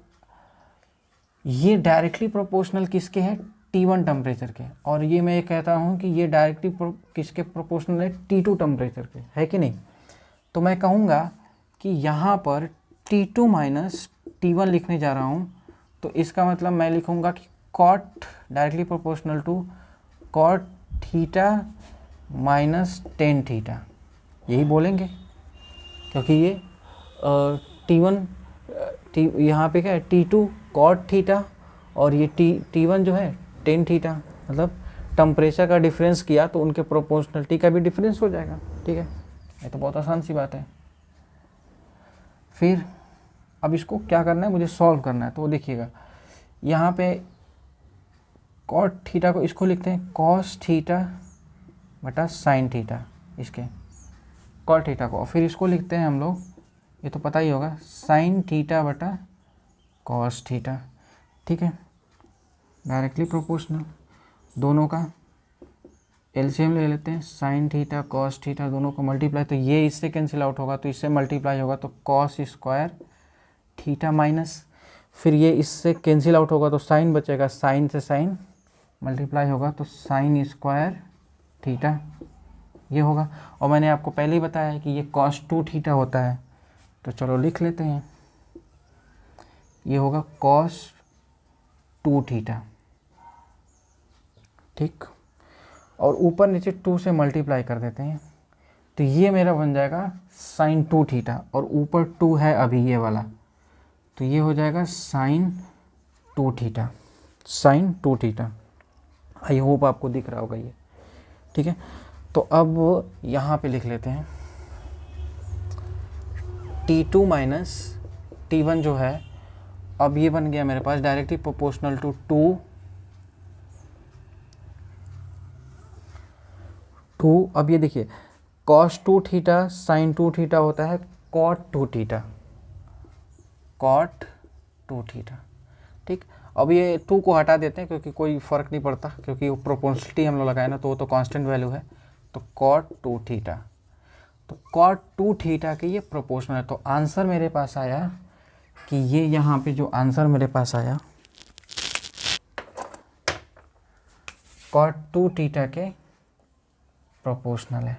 Speaker 1: ये डायरेक्टली प्रोपोर्शनल किसके हैं, T1 टेम्परेचर के, और ये मैं कहता हूँ कि ये डायरेक्टली किसके प्रोपोर्शनल है, T2 टेम्परेचर के, है कि नहीं। तो मैं कहूँगा कि यहाँ पर T2 माइनस T1 लिखने जा रहा हूँ, तो इसका मतलब मैं लिखूँगा कि cot directly proportional to cot theta minus tan theta, यही बोलेंगे, क्योंकि ये T1 यहाँ पे क्या है, T2 कॉट थीटा और ये T1 जो है टेन थीटा, मतलब टेम्परेचर का डिफरेंस किया तो उनके प्रोपोर्शनलिटी का भी डिफरेंस हो जाएगा। ठीक है, ये तो बहुत आसान सी बात है। फिर अब इसको क्या करना है, मुझे सॉल्व करना है। तो देखिएगा यहाँ पे कॉट थीटा को इसको लिखते हैं कॉस थीटा बटा साइन थीटा, इसके कॉट थीटा को, फिर इसको लिखते हैं हम लोग, ये तो पता ही होगा, साइन थीटा बटा कॉस थीटा। ठीक है, डायरेक्टली प्रोपोर्शनल दोनों का, एलसीएम ले लेते हैं, साइन थीटा कॉस थीटा दोनों को मल्टीप्लाई, तो ये इससे कैंसिल आउट होगा तो इससे मल्टीप्लाई होगा तो कॉस स्क्वायर थीटा माइनस, फिर ये इससे कैंसिल आउट होगा तो साइन बचेगा, साइन से साइन मल्टीप्लाई होगा तो साइन स्क्वायर थीटा ये होगा। और मैंने आपको पहले ही बताया है कि ये कॉस 2 थीटा होता है, तो चलो लिख लेते हैं, ये होगा कॉस 2 थीटा, ठीक। और ऊपर नीचे 2 से मल्टीप्लाई कर देते हैं तो ये मेरा बन जाएगा साइन 2 थीटा, और ऊपर 2 है अभी ये वाला, तो ये हो जाएगा sine 2 theta, sine 2 theta. I hope आपको दिख रहा होगा ये, ठीक है। तो अब यहाँ पे लिख लेते हैं T2 माइनस T1 जो है, अब ये बन गया मेरे पास डायरेक्टली प्रोपोर्शनल टू 2। अब ये देखिए cos 2 थीटा sin 2 थीटा होता है cot 2 थीटा, cot 2 थीटा, ठीक। अब ये 2 को हटा देते हैं क्योंकि कोई फ़र्क नहीं पड़ता, क्योंकि वो प्रोपोर्शनलिटी हम लोग लगाए ना, तो वो तो कांस्टेंट वैल्यू है, तो cot 2 थीटा, तो cot 2 थीटा के ये प्रोपोर्शनल है। तो आंसर मेरे पास आया कि ये यहाँ पे जो आंसर मेरे पास आया cot 2 थीटा के प्रोपोर्शनल है।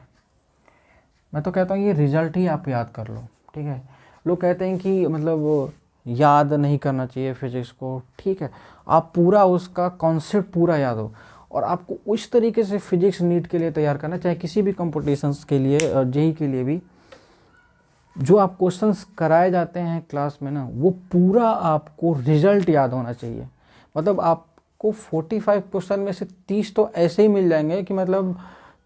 Speaker 1: मैं तो कहता हूँ ये रिजल्ट ही आप याद कर लो, ठीक है। लोग कहते हैं कि मतलब याद नहीं करना चाहिए फिजिक्स को, ठीक है, आप पूरा उसका कॉन्सेप्ट पूरा याद हो, और आपको उस तरीके से फिजिक्स नीट के लिए तैयार करना, चाहे किसी भी कॉम्पिटिशन्स के लिए और जेई के लिए भी, जो आप क्वेश्चंस कराए जाते हैं क्लास में ना, वो पूरा आपको रिजल्ट याद होना चाहिए। मतलब आपको 45 क्वेश्चन में से 30 तो ऐसे ही मिल जाएंगे कि मतलब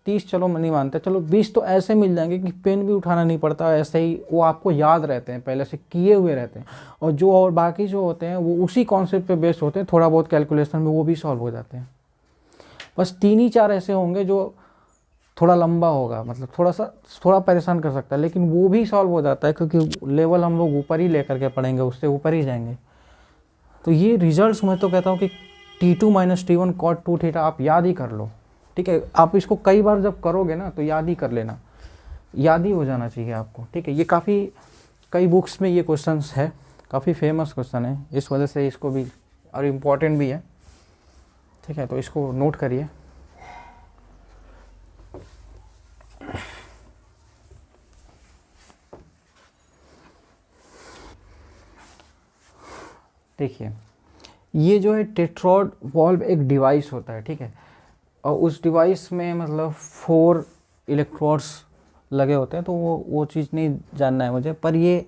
Speaker 1: 30 चलो मैं नहीं मानता, चलो 20 तो ऐसे मिल जाएंगे कि पेन भी उठाना नहीं पड़ता, ऐसे ही वो आपको याद रहते हैं, पहले से किए हुए रहते हैं। और जो और बाकी जो होते हैं वो उसी कॉन्सेप्ट पे बेस्ड होते हैं, थोड़ा बहुत कैलकुलेशन में वो भी सॉल्व हो जाते हैं। बस 3 ही 4 ऐसे होंगे जो थोड़ा लंबा होगा, मतलब थोड़ा परेशान कर सकता है, लेकिन वो भी सॉल्व हो जाता है क्योंकि लेवल हम लोग ऊपर ही लेकर के पढ़ेंगे, उससे ऊपर ही जाएंगे। तो ये रिजल्ट्स मैं तो कहता हूँ कि T2 minus T1 cot 2 theta आप याद ही कर लो, ठीक है। आप इसको कई बार जब करोगे ना तो याद ही कर लेना, याद ही हो जाना चाहिए आपको, ठीक है। ये काफ़ी कई बुक्स में ये क्वेश्चंस है, काफ़ी फेमस क्वेश्चन है, इस वजह से इसको भी और इम्पॉर्टेंट भी है, ठीक है। तो इसको नोट करिए। देखिए ये जो है टेट्रॉड वॉल्व एक डिवाइस होता है, ठीक है, और उस डिवाइस में मतलब 4 इलेक्ट्रोड्स लगे होते हैं, तो वो चीज़ नहीं जानना है मुझे, पर ये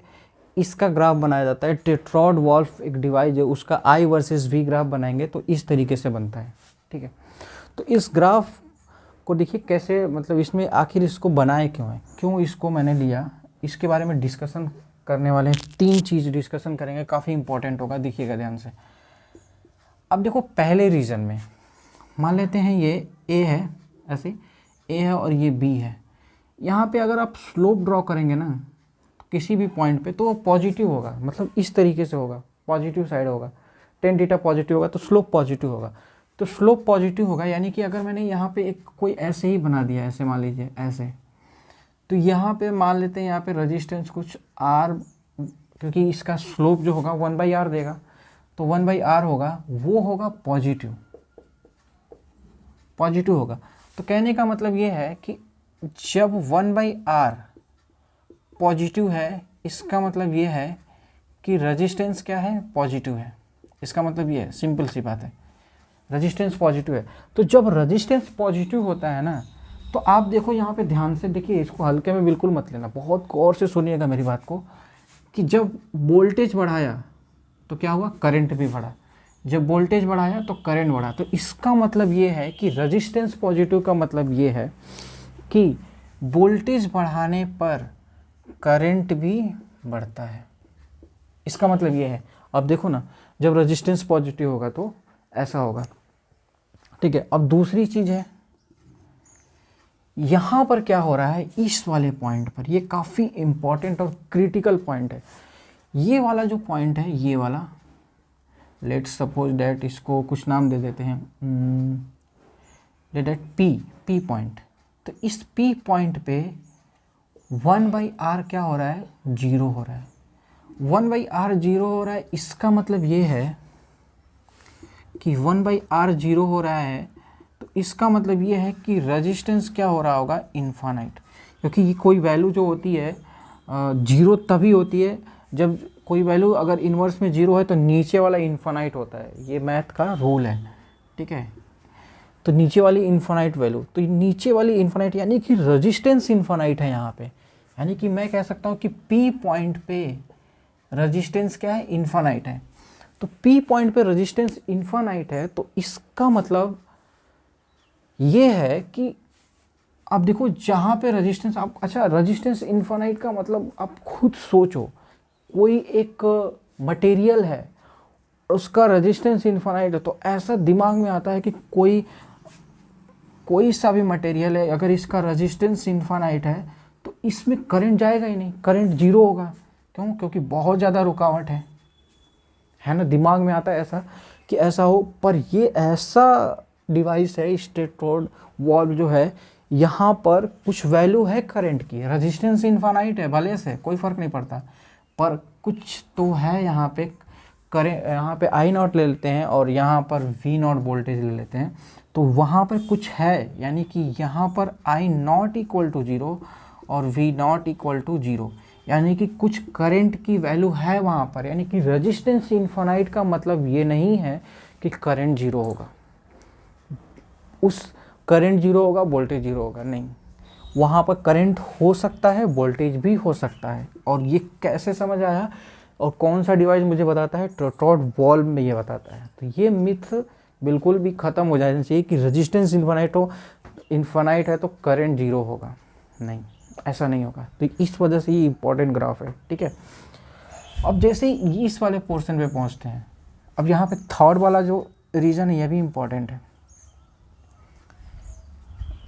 Speaker 1: इसका ग्राफ बनाया जाता है। टेट्रॉड वॉल्व एक डिवाइस है, उसका I वर्सेस V ग्राफ बनाएंगे तो इस तरीके से बनता है, ठीक है। तो इस ग्राफ को देखिए कैसे, मतलब इसमें आखिर इसको बनाए क्यों है, क्यों इसको मैंने लिया, इसके बारे में डिस्कशन करने वाले हैं। 3 चीज़ डिस्कशन करेंगे, काफ़ी इंपॉर्टेंट होगा, देखिएगा ध्यान से। अब देखो पहले रीजन में मान लेते हैं ये A है, ऐसे A है और ये B है। यहाँ पे अगर आप स्लोप ड्रॉ करेंगे ना तो किसी भी पॉइंट पे तो वो पॉजिटिव होगा, मतलब इस तरीके से होगा, पॉजिटिव साइड होगा, टेन थीटा पॉजिटिव होगा तो स्लोप पॉजिटिव होगा। तो स्लोप पॉजिटिव होगा यानी कि अगर मैंने यहाँ पे एक कोई ऐसे ही बना दिया, ऐसे मान लीजिए ऐसे, तो यहाँ पे मान लेते हैं यहाँ पे रेजिस्टेंस कुछ R, क्योंकि इसका स्लोप जो होगा 1/r देगा, तो 1/r होगा, वो होगा पॉजिटिव होगा। तो कहने का मतलब ये है कि जब 1/r पॉजिटिव है, इसका मतलब ये है कि रेजिस्टेंस क्या है, पॉजिटिव है। इसका मतलब ये है, सिंपल सी बात है, रेजिस्टेंस पॉजिटिव है। तो जब रेजिस्टेंस पॉजिटिव होता है ना, तो आप देखो यहाँ पे ध्यान से देखिए, इसको हल्के में बिल्कुल मत लेना, बहुत गौर से सुनिएगा मेरी बात को, कि जब वोल्टेज बढ़ाया तो क्या हुआ, करंट भी बढ़ा, जब वोल्टेज बढ़ाया तो करंट बढ़ा। तो इसका मतलब ये है कि रेजिस्टेंस पॉजिटिव का मतलब ये है कि वोल्टेज बढ़ाने पर करंट भी बढ़ता है, इसका मतलब ये है। अब देखो ना, जब रेजिस्टेंस पॉजिटिव होगा तो ऐसा होगा, ठीक है। अब दूसरी चीज़ है, यहाँ पर क्या हो रहा है, इस वाले पॉइंट पर, ये काफ़ी इंपॉर्टेंट और क्रिटिकल पॉइंट है। ये वाला जो पॉइंट है, ये वाला, लेट्स सपोज डैट इसको कुछ नाम दे देते हैं, लेट दैट पी पॉइंट, तो इस पी पॉइंट पे 1/r क्या हो रहा है, 0 हो रहा है। 1/r 0 हो रहा है, इसका मतलब ये है कि 1/r 0 हो रहा है, तो इसका मतलब ये है कि रेजिस्टेंस क्या हो रहा होगा, इन्फानाइट। क्योंकि ये कोई वैल्यू जो होती है 0 तभी होती है जब कोई वैल्यू अगर इन्वर्स में 0 है तो नीचे वाला इन्फानाइट होता है, ये मैथ का रूल है, ठीक है। तो नीचे वाली इन्फानाइट वैल्यू, तो नीचे वाली इन्फानाइट यानी कि रेजिस्टेंस इन्फानाइट है यहाँ पे, यानी कि मैं कह सकता हूँ कि पी पॉइंट पे रेजिस्टेंस क्या है, इन्फानाइट है। तो पी पॉइंट पे रेजिस्टेंस इन्फानाइट है, तो इसका मतलब ये है कि आप देखो जहाँ पे रेजिस्टेंस, आप अच्छा रेजिस्टेंस इन्फानाइट का मतलब आप खुद सोचो, कोई एक मटेरियल है उसका रेजिस्टेंस इन्फानाइट है, तो ऐसा दिमाग में आता है कि कोई सा भी मटेरियल है अगर इसका रेजिस्टेंस इन्फानाइट है तो इसमें करंट जाएगा ही नहीं, करंट 0 होगा। क्यों? क्योंकि बहुत ज़्यादा रुकावट है ना, दिमाग में आता है ऐसा कि ऐसा हो। पर ये ऐसा डिवाइस है, स्टेट्रोड वॉल्व जो है, यहाँ पर कुछ वैल्यू है करंट की, रेजिस्टेंस इन्फानाइट है भले से, कोई फ़र्क नहीं पड़ता, पर कुछ तो है यहाँ पे करें। यहाँ पे I0 ले लेते हैं और यहाँ पर V0 वोल्टेज ले लेते हैं, तो वहाँ पर कुछ है, यानी कि यहाँ पर I0 इक्वल टू 0 और V0 इक्वल टू 0, यानी कि कुछ करंट की वैल्यू है वहाँ पर। यानी कि रेजिस्टेंस इन्फानाइट का मतलब ये नहीं है कि करंट 0 होगा, उस करंट 0 होगा वोल्टेज 0 होगा, नहीं, वहाँ पर करंट हो सकता है, वोल्टेज भी हो सकता है। और ये कैसे समझ आया और कौन सा डिवाइस मुझे बताता है, टेट्रायड वॉल्व में ये बताता है। तो ये मिथ बिल्कुल भी ख़त्म हो जाना चाहिए कि रेजिस्टेंस इन्फानाइट है तो करंट 0 होगा, नहीं, ऐसा नहीं होगा। तो इस वजह से ये इंपॉर्टेंट ग्राफ है, ठीक है। अब जैसे ही इस वाले पोर्शन पे पहुंचते हैं, अब यहाँ पे थर्ड वाला जो रीज़न है ये भी इम्पॉर्टेंट है।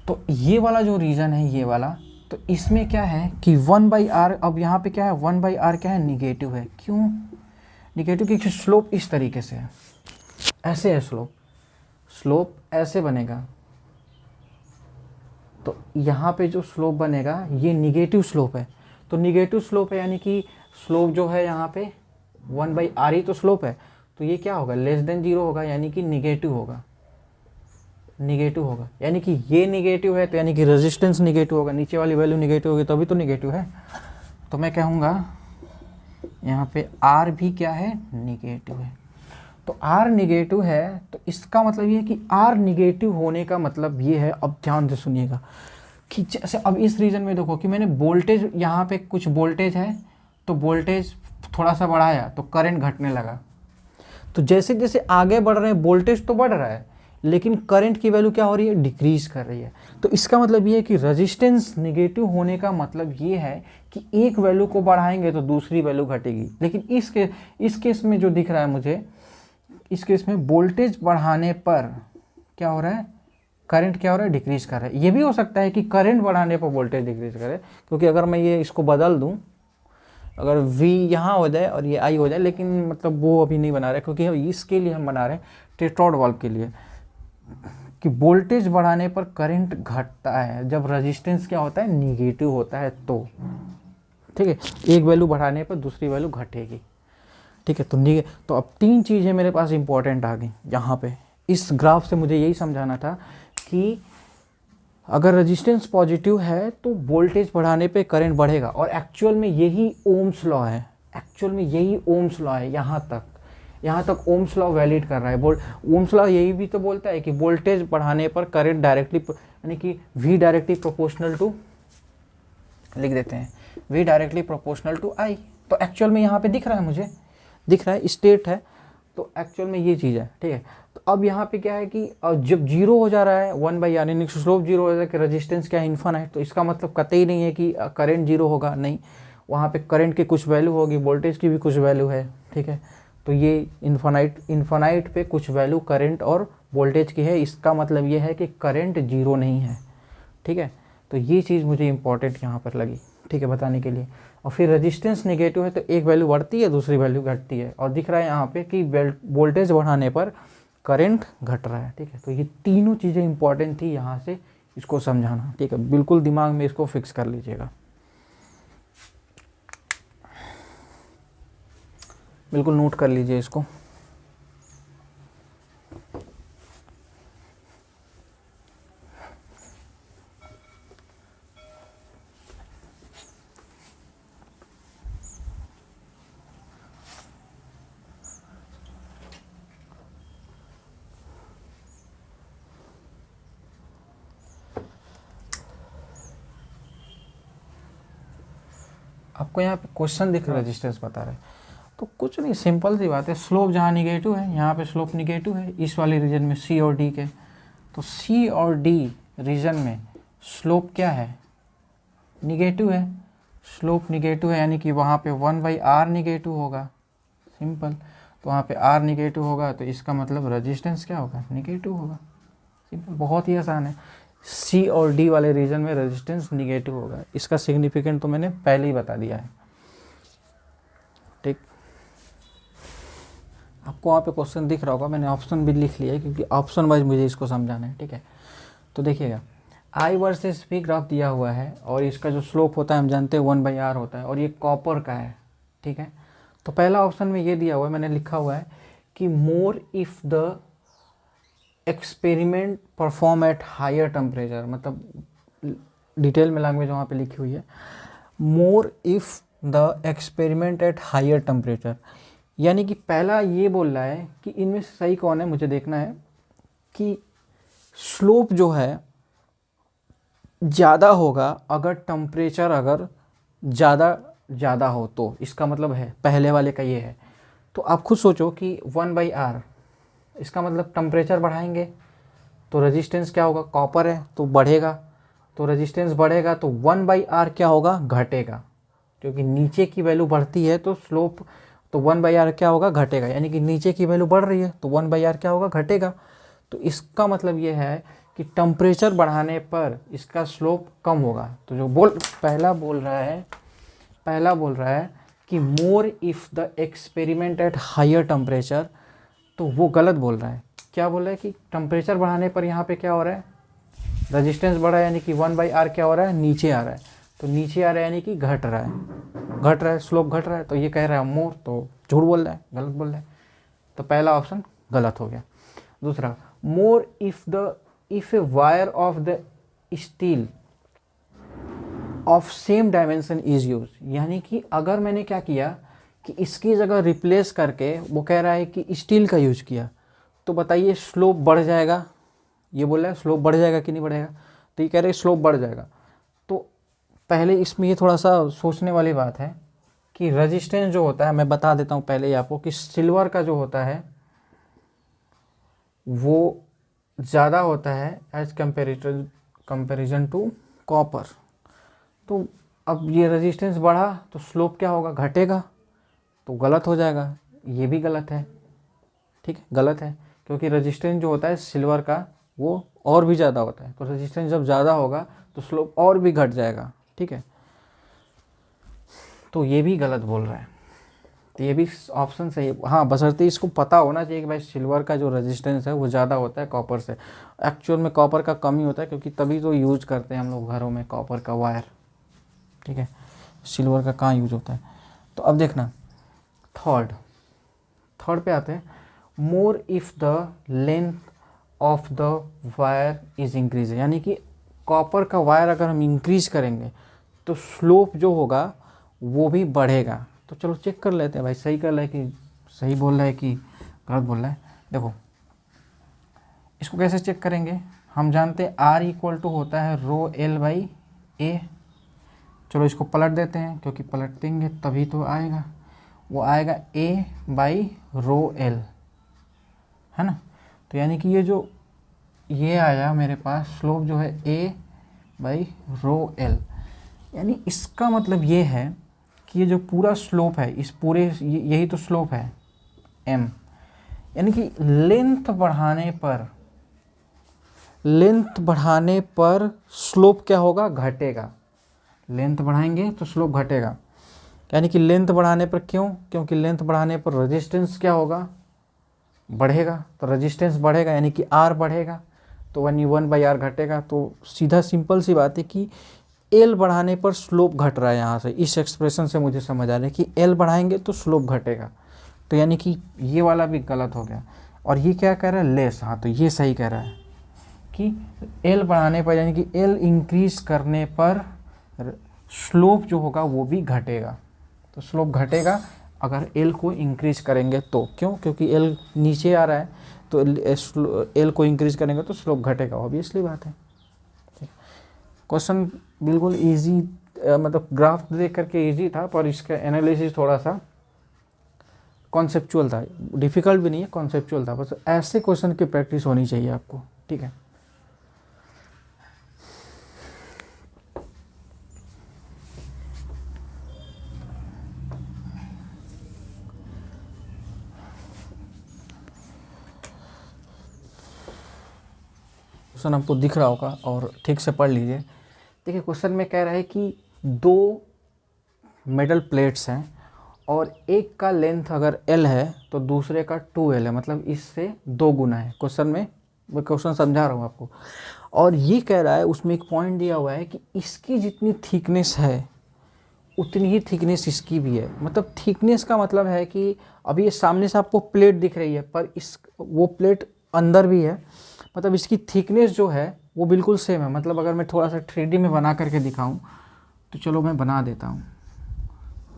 Speaker 1: तो ये वाला जो रीज़न है, ये वाला, तो इसमें क्या है कि 1/r, अब यहाँ पे क्या है, 1/r क्या है, निगेटिव है। क्यों निगेटिव? क्योंकि स्लोप इस तरीके से है, ऐसे है स्लोप ऐसे बनेगा, तो यहाँ पे जो स्लोप बनेगा ये निगेटिव स्लोप है। तो निगेटिव स्लोप है यानी कि स्लोप जो है यहाँ पे 1/r ही तो स्लोप है, तो ये क्या होगा, लेस देन 0 होगा, यानी कि निगेटिव होगा, यानी कि ये निगेटिव है, तो यानी कि रेजिस्टेंस निगेटिव होगा, नीचे वाली वैल्यू निगेटिव होगी तभी तो निगेटिव है। तो मैं कहूँगा यहाँ पे R भी क्या है, निगेटिव है। तो R निगेटिव है, तो इसका मतलब ये है कि R निगेटिव होने का मतलब ये है, अब ध्यान से सुनिएगा, कि जैसे अब इस रीजन में देखो कि मैंने वोल्टेज, यहाँ पे कुछ वोल्टेज है तो वोल्टेज थोड़ा सा बढ़ाया तो करंट घटने लगा। तो जैसे जैसे आगे बढ़ रहे हैं वोल्टेज तो बढ़ रहा है, लेकिन करंट की वैल्यू क्या हो रही है, डिक्रीज कर रही है। तो इसका मतलब ये है कि रेजिस्टेंस निगेटिव होने का मतलब ये है कि एक वैल्यू को बढ़ाएंगे तो दूसरी वैल्यू घटेगी। लेकिन इस केस में जो दिख रहा है मुझे, इस केस में वोल्टेज बढ़ाने पर क्या हो रहा है, करंट क्या हो रहा है, डिक्रीज कर रहा है। ये भी हो सकता है कि करंट बढ़ाने पर वोल्टेज डिक्रीज करे, क्योंकि अगर मैं ये इसको बदल दूं, अगर V यहाँ हो जाए और ये I हो जाए, लेकिन मतलब वो अभी नहीं बना रहे, क्योंकि इसके लिए हम बना रहे हैं टेट्रायड वाल्व के लिए, कि वोल्टेज बढ़ाने पर करंट घटता है जब रेजिस्टेंस क्या होता है, निगेटिव होता है, तो ठीक है, एक वैल्यू बढ़ाने पर दूसरी वैल्यू घटेगी, ठीक है। तो अब 3 चीज़ें मेरे पास इंपॉर्टेंट आ गई यहाँ पे। इस ग्राफ से मुझे यही समझाना था कि अगर रेजिस्टेंस पॉजिटिव है तो वोल्टेज बढ़ाने पे करंट बढ़ेगा, और एक्चुअल में यही ओम्स लॉ है, यहाँ तक ओम्स लॉ वैलिड कर रहा है। ओम्स लॉ यही भी तो बोलता है कि वोल्टेज बढ़ाने पर करंट डायरेक्टली, यानी कि V डायरेक्टली प्रोपोर्शनल टू, लिख देते हैं V directly proportional to I। तो एक्चुअल में यहाँ पे दिख रहा है स्टेट है, तो एक्चुअल में ये चीज़ है, ठीक है। तो अब यहाँ पे क्या है कि जब 0 हो जा रहा है 1/r, यानी स्लोप 0 हो जाए कि रेजिस्टेंस क्या है, इन्फानाइट, तो इसका मतलब कतई नहीं है कि करंट 0 होगा, नहीं, वहाँ पे करंट की कुछ वैल्यू होगी, वोल्टेज की भी कुछ वैल्यू है, ठीक है। तो ये इन्फानाइट पे कुछ वैल्यू करंट और वोल्टेज की है, इसका मतलब ये है कि करंट 0 नहीं है, ठीक है। तो ये चीज़ मुझे इंपॉर्टेंट यहाँ पर लगी, ठीक है, बताने के लिए। और फिर रेजिस्टेंस नेगेटिव है तो एक वैल्यू बढ़ती है दूसरी वैल्यू घटती है, और दिख रहा है यहाँ पे कि वोल्टेज बढ़ाने पर करंट घट रहा है। ठीक है, तो ये तीनों चीज़ें इंपॉर्टेंट थी यहाँ से इसको समझाना। ठीक है, बिल्कुल दिमाग में इसको फिक्स कर लीजिएगा, बिल्कुल नोट कर लीजिए इसको। आपको यहाँ पे क्वेश्चन दिख रहा है, रेजिस्टेंस बता रहे हैं, तो कुछ नहीं, सिंपल सी बात है। स्लोप जहाँ निगेटिव है, यहाँ पे स्लोप निगेटिव है इस वाले रीजन में सी और डी के, तो सी और डी रीजन में स्लोप क्या है, निगेटिव है। स्लोप निगेटिव है यानी कि वहाँ पे 1/r निगेटिव होगा, सिंपल। तो वहाँ पे r निगेटिव होगा तो इसका मतलब रेजिस्टेंस क्या होगा, निगेटिव होगा। सिंपल, बहुत ही आसान है। सी और डी वाले रीजन में रेजिस्टेंस निगेटिव होगा, इसका सिग्निफिकेंट तो मैंने पहले ही बता दिया है। ठीक, आपको वहाँ पे क्वेश्चन दिख रहा होगा, मैंने ऑप्शन भी लिख लिया है क्योंकि ऑप्शन वाइज मुझे इसको समझाना है। ठीक है, तो देखिएगा I वर्सेस V ग्राफ दिया हुआ है और इसका जो स्लोप होता है हम जानते हैं 1/r होता है और ये कॉपर का है। ठीक है, तो पहला ऑप्शन में ये दिया हुआ है, मैंने लिखा हुआ है कि more if the experiment perform at higher temperature, मतलब डिटेल में लैंग्वेज वहाँ पे लिखी हुई है, more if the experiment at higher temperature, यानी कि पहला ये बोल रहा है कि इनमें से सही कौन है, मुझे देखना है कि स्लोप जो है ज़्यादा होगा अगर टेम्परेचर अगर ज़्यादा हो, तो इसका मतलब है पहले वाले का ये है। तो आप खुद सोचो कि 1/r, इसका मतलब टेम्परेचर बढ़ाएंगे तो रेजिस्टेंस क्या होगा, कॉपर है तो बढ़ेगा, तो रेजिस्टेंस बढ़ेगा तो 1/r क्या होगा, घटेगा, क्योंकि नीचे की वैल्यू बढ़ती है तो स्लोप, तो 1/r क्या होगा, घटेगा, यानी कि नीचे की वैल्यू बढ़ रही है तो 1/r क्या होगा, घटेगा। तो इसका मतलब ये है कि टेम्परेचर बढ़ाने पर इसका स्लोप कम होगा। तो जो पहला बोल रहा है कि more if the experiment at higher temperature, तो वो गलत बोल रहा है। क्या बोल रहा है कि टेम्परेचर बढ़ाने पर यहाँ पे क्या हो रहा है, रेजिस्टेंस बढ़ा है, यानी कि 1/r क्या हो रहा है, नीचे आ रहा है, तो नीचे आ रहा है यानी कि घट रहा है, स्लोप घट रहा है, तो ये कह रहा है मोर, तो झूठ बोल रहा है, गलत बोल रहा है। तो पहला ऑप्शन गलत हो गया। दूसरा, मोर if a wire of the steel of same dimension is use, यानी कि अगर मैंने क्या किया कि इसकी जगह रिप्लेस करके, वो कह रहा है कि स्टील का यूज किया, तो बताइए स्लोप बढ़ जाएगा, ये बोल रहा है स्लोप बढ़ जाएगा कि नहीं बढ़ेगा, तो ये कह रहे हैं स्लोप बढ़ जाएगा। तो पहले इसमें ये थोड़ा सा सोचने वाली बात है कि रेजिस्टेंस जो होता है, मैं बता देता हूँ पहले ही आपको कि सिल्वर का जो होता है वो ज़्यादा होता है एज कंपेरिजन टू कॉपर। तो अब ये रेजिस्टेंस बढ़ा तो स्लोप क्या होगा, घटेगा, तो गलत हो जाएगा, ये भी गलत है। ठीक है, गलत है, क्योंकि रेजिस्टेंस जो होता है सिल्वर का वो और भी ज़्यादा होता है, तो रेजिस्टेंस जब ज़्यादा होगा तो स्लोप और भी घट जाएगा। ठीक है, तो ये भी गलत बोल रहा है, तो ये भी ऑप्शन सही है। हाँ, बशर्ते इसको पता होना चाहिए कि भाई सिल्वर का जो रेजिस्टेंस है वो ज़्यादा होता है कॉपर से। एक्चुअल में कॉपर का कम ही होता है, क्योंकि तभी तो यूज करते हैं हम लोग घरों में कॉपर का वायर। ठीक है, सिल्वर का कहाँ यूज होता है। तो अब देखना थर्ड पे आते हैं, मोर if the length of the wire is increase, यानी कि कॉपर का वायर अगर हम इंक्रीज करेंगे तो स्लोप जो होगा वो भी बढ़ेगा। तो चलो चेक कर लेते हैं भाई, सही कर रहा है कि सही बोल रहा है कि गलत बोल रहा है। देखो इसको कैसे चेक करेंगे, हम जानते हैं R इक्वल टू होता है ρl/a। चलो इसको पलट देते हैं, क्योंकि पलट देंगे तभी तो आएगा, वो आएगा a/ρl, है ना। तो यानी कि ये आया मेरे पास स्लोप जो है a/ρl, यानी इसका मतलब ये है कि ये जो पूरा स्लोप है, इस पूरे यही तो स्लोप है m, यानी कि लेंथ बढ़ाने पर स्लोप क्या होगा, घटेगा। लेंथ बढ़ाएंगे तो स्लोप घटेगा, यानी कि लेंथ बढ़ाने पर, क्योंकि लेंथ बढ़ाने पर रेजिस्टेंस क्या होगा, बढ़ेगा तो रेजिस्टेंस बढ़ेगा, यानी कि आर बढ़ेगा तो 1/r घटेगा। तो सीधा सिंपल सी बात है कि एल बढ़ाने पर स्लोप घट रहा है। यहाँ से इस एक्सप्रेशन से मुझे समझ आ रहा है कि एल बढ़ाएंगे तो स्लोप घटेगा, तो यानी कि ये वाला भी गलत हो गया। और ये क्या कह रहा है, लेस, हाँ तो ये सही कह रहा है कि एल बढ़ाने पर यानी कि एल इंक्रीज करने पर स्लोप जो होगा वो भी घटेगा। तो स्लोप घटेगा अगर एल को इंक्रीज करेंगे तो, क्यों, क्योंकि एल नीचे आ रहा है तो एल को इंक्रीज करेंगे तो स्लोप घटेगा, ऑब्वियसली बात है। क्वेश्चन बिल्कुल इजी, मतलब ग्राफ देख करके इजी था, पर इसका एनालिसिस थोड़ा सा कॉन्सेप्चुअल था, डिफ़िकल्ट भी नहीं है, कॉन्सेप्चुअल था। बस ऐसे क्वेश्चन की प्रैक्टिस होनी चाहिए आपको, ठीक है। क्वेश्चन आपको दिख रहा होगा और ठीक से पढ़ लीजिए। देखिए क्वेश्चन में कह रहा है कि दो मेटल प्लेट्स हैं और एक का लेंथ अगर L है तो दूसरे का 2L है, मतलब इससे 2 गुना है। क्वेश्चन में मैं क्वेश्चन समझा रहा हूँ आपको। और ये कह रहा है, उसमें एक पॉइंट दिया हुआ है कि इसकी जितनी थिकनेस है उतनी ही थिकनेस इसकी भी है। मतलब थिकनेस का मतलब है कि अभी ये सामने से आपको प्लेट दिख रही है पर इस वो प्लेट अंदर भी है, मतलब इसकी थिकनेस जो है वो बिल्कुल सेम है। मतलब अगर मैं थोड़ा सा 3D में बना करके दिखाऊं तो चलो मैं बना देता हूं,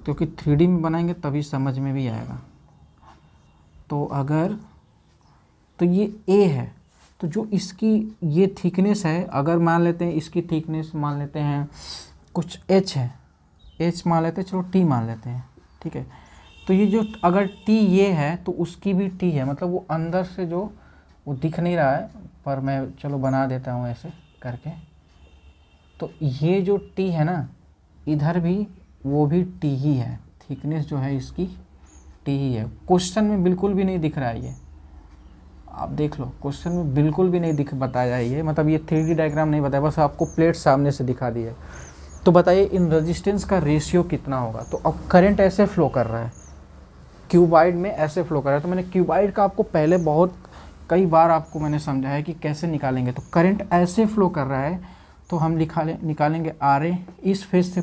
Speaker 1: क्योंकि 3D में बनाएंगे तभी समझ में भी आएगा। तो अगर तो ये A है, तो जो इसकी ये थिकनेस है, अगर मान लेते हैं इसकी थिकनेस मान लेते हैं कुछ H है, H मान लेते हैं, चलो T मान लेते हैं, ठीक है। तो ये जो अगर T ये है तो उसकी भी T है, मतलब वो अंदर से जो वो दिख नहीं रहा है, पर मैं चलो बना देता हूँ ऐसे करके। तो ये जो T है ना, इधर भी वो भी T ही है, थिकनेस जो है इसकी T ही है। क्वेश्चन में बिल्कुल भी नहीं दिख रहा है, ये आप देख लो, क्वेश्चन में बिल्कुल भी नहीं दिख बताया है ये, मतलब ये 3D डायग्राम नहीं बताया, बस आपको प्लेट सामने से दिखा दी है। तो बताइए इन रेजिस्टेंस का रेशियो कितना होगा। तो अब करंट ऐसे फ्लो कर रहा है, क्यूबाइड में ऐसे फ्लो कर रहा है। तो मैंने क्यूबाइड का आपको पहले बहुत कई बार आपको मैंने समझाया कि कैसे निकालेंगे। तो करंट ऐसे फ्लो कर रहा है तो हम निकालेंगे RA, इस फेज से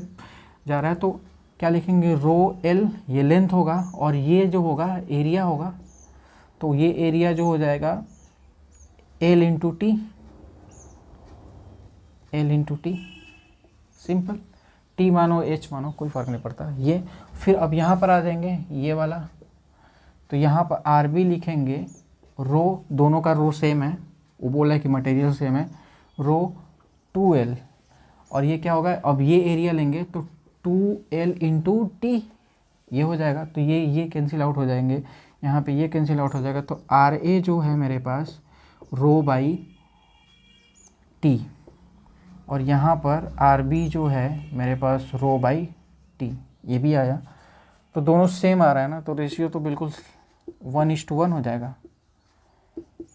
Speaker 1: जा रहा है तो क्या लिखेंगे, रो L, ये लेंथ होगा और ये जो होगा एरिया होगा। तो ये एरिया जो हो जाएगा L into T, L into T, simple. T मानो H मानो कोई फ़र्क नहीं पड़ता ये। फिर अब यहाँ पर आ जाएंगे ये वाला, तो यहाँ पर RB लिखेंगे, रो दोनों का रो सेम है, वो बोला है कि मटेरियल सेम है, रो 2L। और ये क्या होगा, अब ये एरिया लेंगे तो 2L इंटू टी ये हो जाएगा। तो ये कैंसिल आउट हो जाएंगे, यहाँ पे ये कैंसिल आउट हो जाएगा। तो RA जो है मेरे पास रो बाई टी, और यहाँ पर RB जो है मेरे पास रो बाई टी, ये भी आया। तो दोनों सेम आ रहा है ना, तो रेशियो तो बिल्कुल 1:1 हो जाएगा,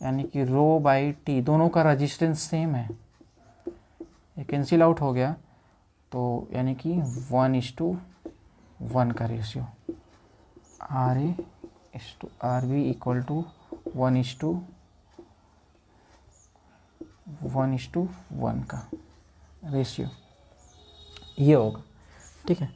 Speaker 1: यानी कि रो बाई टी, दोनों का रजिस्टेंस सेम है, ये कैंसिल आउट हो गया। तो यानी कि 1:1 का रेशियो, RA इस टू RB इक्वल टू 1:1 का रेशियो ये होगा, ठीक है।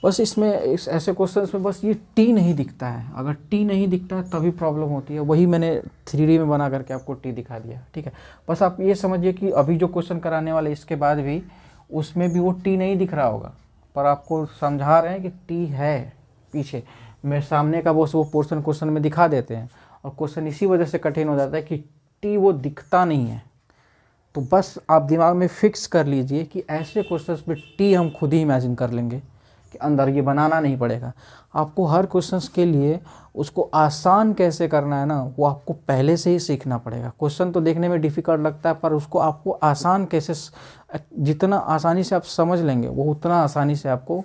Speaker 1: बस इसमें ऐसे क्वेश्चंस में बस ये T नहीं दिखता है, अगर T नहीं दिखता है तभी प्रॉब्लम होती है। वही मैंने 3D में बना करके आपको T दिखा दिया, ठीक है। बस आप ये समझिए कि अभी जो क्वेश्चन कराने वाले इसके बाद भी उसमें भी वो T नहीं दिख रहा होगा, पर आपको समझा रहे हैं कि T है पीछे। मैं सामने का वो पोर्शन क्वेश्चन में दिखा देते हैं और क्वेश्चन इसी वजह से कठिन हो जाता है कि T वो दिखता नहीं है। तो बस आप दिमाग में फिक्स कर लीजिए कि ऐसे क्वेश्चंस में T हम खुद ही इमेजिन कर लेंगे कि अंदर, ये बनाना नहीं पड़ेगा आपको। हर क्वेश्चंस के लिए उसको आसान कैसे करना है ना, वो आपको पहले से ही सीखना पड़ेगा। क्वेश्चन तो देखने में डिफ़िकल्ट लगता है, पर उसको आपको आसान कैसे, जितना आसानी से आप समझ लेंगे वो उतना आसानी से आपको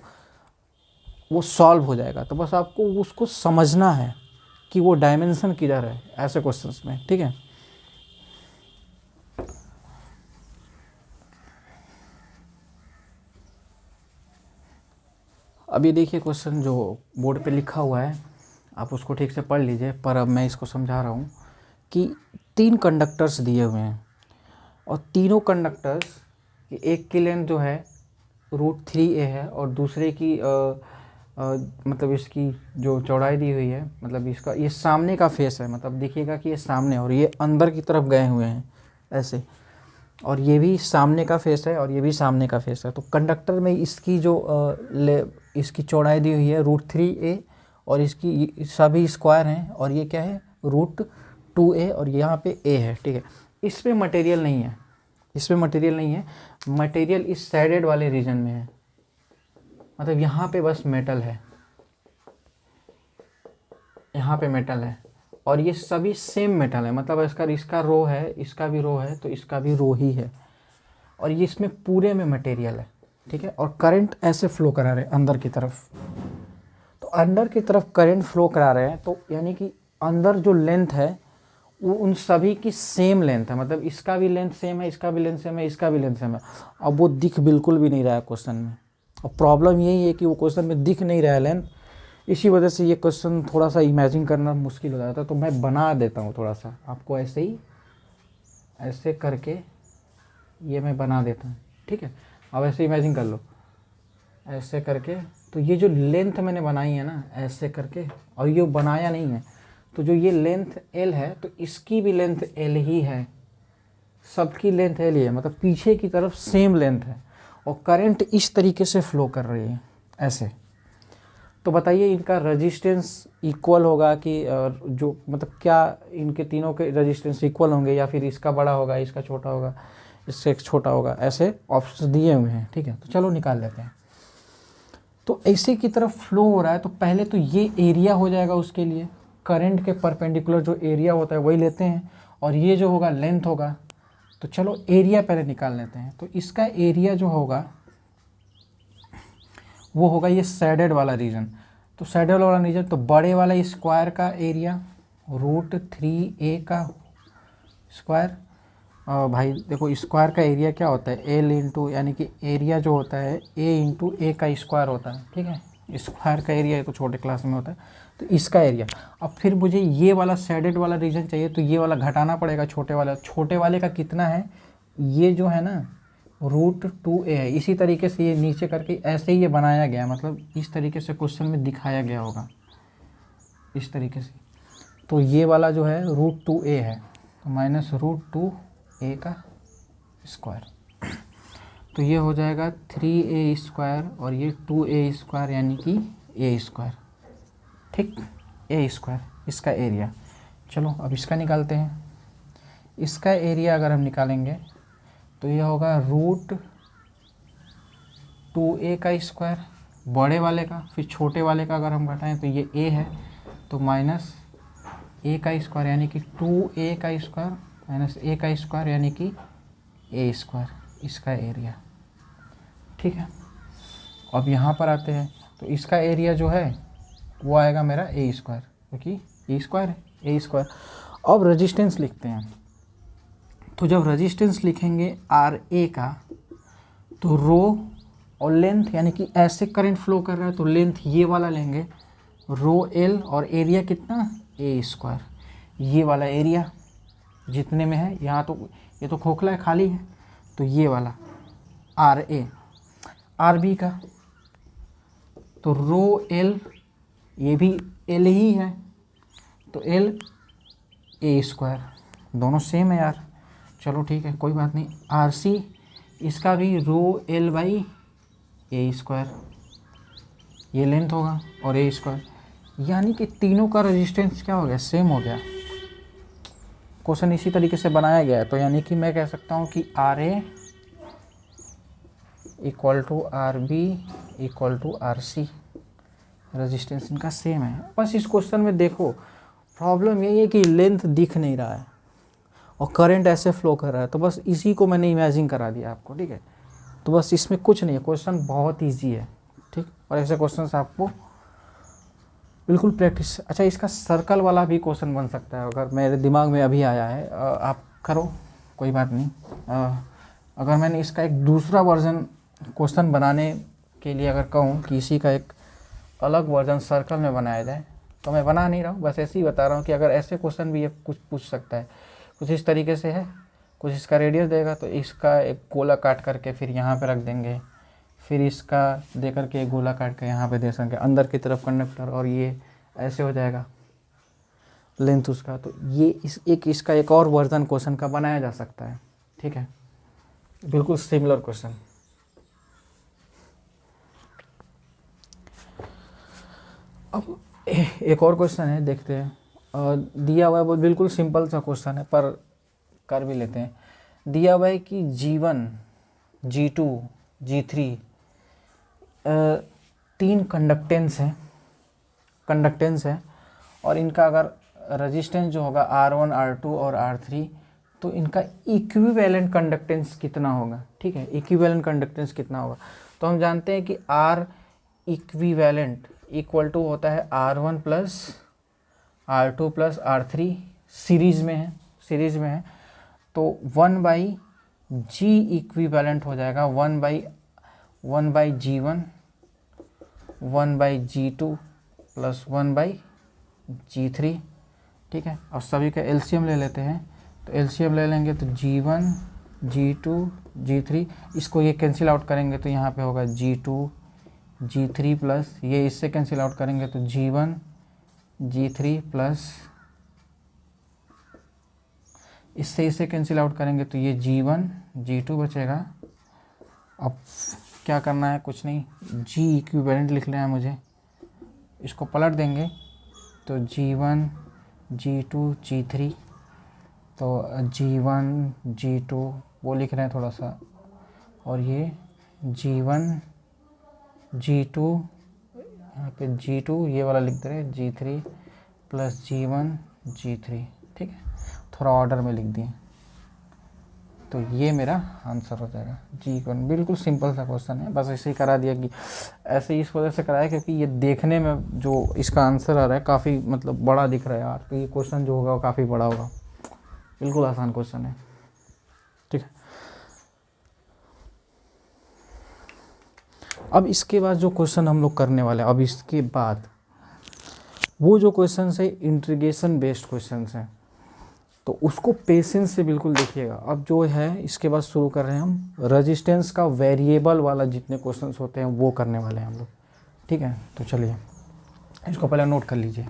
Speaker 1: वो सॉल्व हो जाएगा। तो बस आपको उसको समझना है कि वो डायमेंशन किधर है ऐसे क्वेश्चंस में, ठीक है। अब ये देखिए क्वेश्चन जो बोर्ड पे लिखा हुआ है, आप उसको ठीक से पढ़ लीजिए, पर अब मैं इसको समझा रहा हूँ कि 3 कंडक्टर्स दिए हुए हैं और तीनों कंडक्टर्स, एक की लेंथ जो है √3a है और दूसरे की मतलब इसकी जो चौड़ाई दी हुई है, मतलब इसका ये सामने का फेस है, मतलब देखिएगा कि ये सामने और ये अंदर की तरफ गए हुए हैं ऐसे, और ये भी सामने का फेस है और ये भी सामने का फेस है। तो कंडक्टर में इसकी जो इसकी चौड़ाई दी हुई है √3a और इसकी सभी स्क्वायर हैं और ये क्या है √2a और यहाँ पे a है, ठीक है। इसमें मटेरियल नहीं है, इसमें मटेरियल नहीं है, मटेरियल इस साइडेड वाले रीजन में है, मतलब यहाँ पे बस मेटल है, यहाँ पे मेटल है और ये सभी सेम मेटल है, मतलब इसका रो है, इसका भी रो है, तो इसका भी रो ही है और ये इसमें पूरे में मटेरियल है, ठीक है। और करंट ऐसे फ्लो करा रहे हैं अंदर की तरफ, तो अंदर की तरफ करंट फ्लो करा रहे हैं, तो यानी कि अंदर जो लेंथ है वो उन सभी की सेम लेंथ है, मतलब इसका भी लेंथ सेम है, इसका भी लेंथ सेम है, इसका भी लेंथ सेम है। अब वो दिख बिल्कुल भी नहीं रहा है क्वेश्चन में, और प्रॉब्लम यही है कि वो क्वेश्चन में दिख नहीं रहा है लेंथ, इसी वजह से ये क्वेश्चन थोड़ा सा इमेजिन करना मुश्किल हो जाता है। तो मैं बना देता हूँ थोड़ा सा आपको, ऐसे ही ऐसे करके ये मैं बना देता हूँ, ठीक है। अब ऐसे इमेजिन कर लो, ऐसे करके, तो ये जो लेंथ मैंने बनाई है ना ऐसे करके, और ये बनाया नहीं है, तो जो ये लेंथ L है तो इसकी भी लेंथ L ही है, सबकी लेंथ L ही है, मतलब पीछे की तरफ सेम लेंथ है और करंट इस तरीके से फ्लो कर रही है ऐसे। तो बताइए इनका रेजिस्टेंस इक्वल होगा कि जो मतलब क्या इनके तीनों के रेजिस्टेंस इक्वल होंगे, या फिर इसका बड़ा होगा, इसका छोटा होगा, इससे एक छोटा होगा, ऐसे ऑप्शन दिए हुए हैं, ठीक है। तो चलो निकाल लेते हैं। तो ऐसे की तरफ फ्लो हो रहा है, तो पहले तो ये एरिया हो जाएगा, उसके लिए करंट के परपेंडिकुलर जो एरिया होता है वही लेते हैं, और ये जो होगा लेंथ होगा। तो चलो एरिया पहले निकाल लेते हैं। तो इसका एरिया जो होगा वो होगा ये सैडेड वाला रीजन, तो सैडेड वाला रीजन, तो बड़े वाला स्क्वायर का एरिया √3a का स्क्वायर। भाई देखो स्क्वायर का एरिया क्या होता है, L इंटू, यानी कि एरिया जो होता है A इंटू A का स्क्वायर होता है, ठीक है। स्क्वायर का एरिया तो छोटे क्लास में होता है, तो इसका एरिया। अब फिर मुझे ये वाला सैडेड वाला रीजन चाहिए, तो ये वाला घटाना पड़ेगा छोटे वाले का कितना है, ये जो है ना √2a है। इसी तरीके से ये नीचे करके ऐसे ही ये बनाया गया, मतलब इस तरीके से क्वेश्चन में दिखाया गया होगा इस तरीके से। तो ये वाला जो है √2a है, तो माइनस √2a का स्क्वायर, तो ये हो जाएगा 3a स्क्वायर और ये 2a स्क्वायर, यानी कि a स्क्वायर, ठीक, a स्क्वायर इसका एरिया। चलो अब इसका निकालते हैं। इसका एरिया अगर हम निकालेंगे तो ये होगा √2a का स्क्वायर बड़े वाले का, फिर छोटे वाले का अगर हम घटाएं तो ये a है, तो माइनस a का स्क्वायर, यानी कि 2a का स्क्वायर माइनस a का स्क्वायर, यानी कि a स्क्वायर, इसका एरिया, ठीक है। अब यहाँ पर आते हैं, तो इसका एरिया जो है वो आएगा मेरा a स्क्वायर, क्योंकि a स्क्वायर है, a स्क्वायर। अब रेजिस्टेंस लिखते हैं, तो जब रेजिस्टेंस लिखेंगे RA का, तो रो और लेंथ, यानी कि ऐसे करंट फ्लो कर रहा है तो लेंथ ये वाला लेंगे √L, और एरिया कितना a स्क्वायर, ये वाला एरिया जितने में है, यहाँ तो ये तो खोखला है खाली है, तो ये वाला RA। RB का तो √L, ये भी L ही है, तो L a स्क्वायर, दोनों सेम है यार, चलो ठीक है कोई बात नहीं। RC इसका भी √L/a स्क्वायर, ये लेंथ होगा, और a स्क्वायर, यानी कि तीनों का रेजिस्टेंस क्या हो गया, सेम हो गया। क्वेश्चन इसी तरीके से बनाया गया है, तो यानी कि मैं कह सकता हूँ कि RA equal to RB equal to RC, resistance इनका सेम है। बस इस क्वेश्चन में देखो प्रॉब्लम यही है कि लेंथ दिख नहीं रहा है और करंट ऐसे फ्लो कर रहा है, तो बस इसी को मैंने इमेजिन करा दिया आपको, ठीक है। तो बस इसमें कुछ नहीं है, क्वेश्चन बहुत इजी है, ठीक। और ऐसे क्वेश्चन आपको बिल्कुल प्रैक्टिस। अच्छा, इसका सर्कल वाला भी क्वेश्चन बन सकता है, अगर मेरे दिमाग में अभी आया है, आप करो कोई बात नहीं। अगर मैंने इसका एक दूसरा वर्जन क्वेश्चन बनाने के लिए अगर कहूँ कि इसी का एक अलग वर्जन सर्कल में बनाया जाए, तो मैं बना नहीं रहा हूँ, बस ऐसे ही बता रहा हूँ कि अगर ऐसे क्वेश्चन भी ये कुछ पूछ सकता है, कुछ इस तरीके से है, कुछ इसका रेडियस देगा तो इसका एक गोला काट करके फिर यहाँ पे रख देंगे, फिर इसका दे करके एक गोला काट के यहाँ पे दे सकेंगे अंदर की तरफ कंडक्टर, और ये ऐसे हो जाएगा लेंथ उसका। तो ये इसका एक और वर्जन क्वेश्चन का बनाया जा सकता है, ठीक है, बिल्कुल सिमिलर क्वेश्चन। अब एक और क्वेश्चन है, देखते हैं। दिया हुआ है, वो बिल्कुल सिंपल सा क्वेश्चन है पर कर भी लेते हैं। दिया हुआ है कि G1, G2, G3 तीन कंडक्टेंस है और इनका अगर रेजिस्टेंस जो होगा R1, R2 और R3, तो इनका इक्विवेलेंट कंडक्टेंस कितना होगा, ठीक है, इक्विवेलेंट कंडक्टेंस कितना होगा। तो हम जानते हैं कि R इक्विवेलेंट इक्वल टू होता है R1 plus R2 plus R3, series में है, तो 1/G इक्विवेलेंट हो जाएगा 1/G1 1/G2 प्लस 1/G3, ठीक है। और सभी का एलसीएम ले लेते हैं, तो एलसीएम ले लेंगे तो G1, G2, G3, इसको ये कैंसिल आउट करेंगे तो यहाँ पे होगा G2, G3 प्लस ये इससे कैंसिल आउट करेंगे तो G1, G3 प्लस इससे कैंसिल आउट करेंगे तो ये G1, G2 बचेगा। अब क्या करना है, कुछ नहीं, G इक्विवेलेंट लिख लेना है मुझे, इसको पलट देंगे तो G1, G2, G3, तो G1, G2 वो लिख रहे हैं थोड़ा सा, और ये G1, G2, यहाँ पे G2 ये वाला लिख दे रहे हैं, G3 प्लस G1, G3, ठीक है, थोड़ा ऑर्डर में लिख दिए, तो ये मेरा आंसर हो जाएगा G1। बिल्कुल सिंपल सा क्वेश्चन है, बस ऐसे ही करा दिया कि ऐसे ही इस वजह से कराया क्योंकि ये देखने में जो इसका आंसर आ रहा है काफ़ी मतलब बड़ा दिख रहा है यार, तो ये क्वेश्चन जो होगा वो काफ़ी बड़ा होगा। बिल्कुल आसान क्वेश्चन है, ठीक है। अब इसके बाद जो क्वेश्चन हम लोग करने वाले हैं, अब इसके बाद वो जो क्वेश्चन है इंटीग्रेशन बेस्ड क्वेश्चन है, तो उसको पेशेंस से बिल्कुल देखिएगा। अब जो है इसके बाद शुरू कर रहे हैं हम रेजिस्टेंस का वेरिएबल वाला जितने क्वेश्चंस होते हैं वो करने वाले हैं हम लोग, ठीक है। तो चलिए इसको पहले नोट कर लीजिए।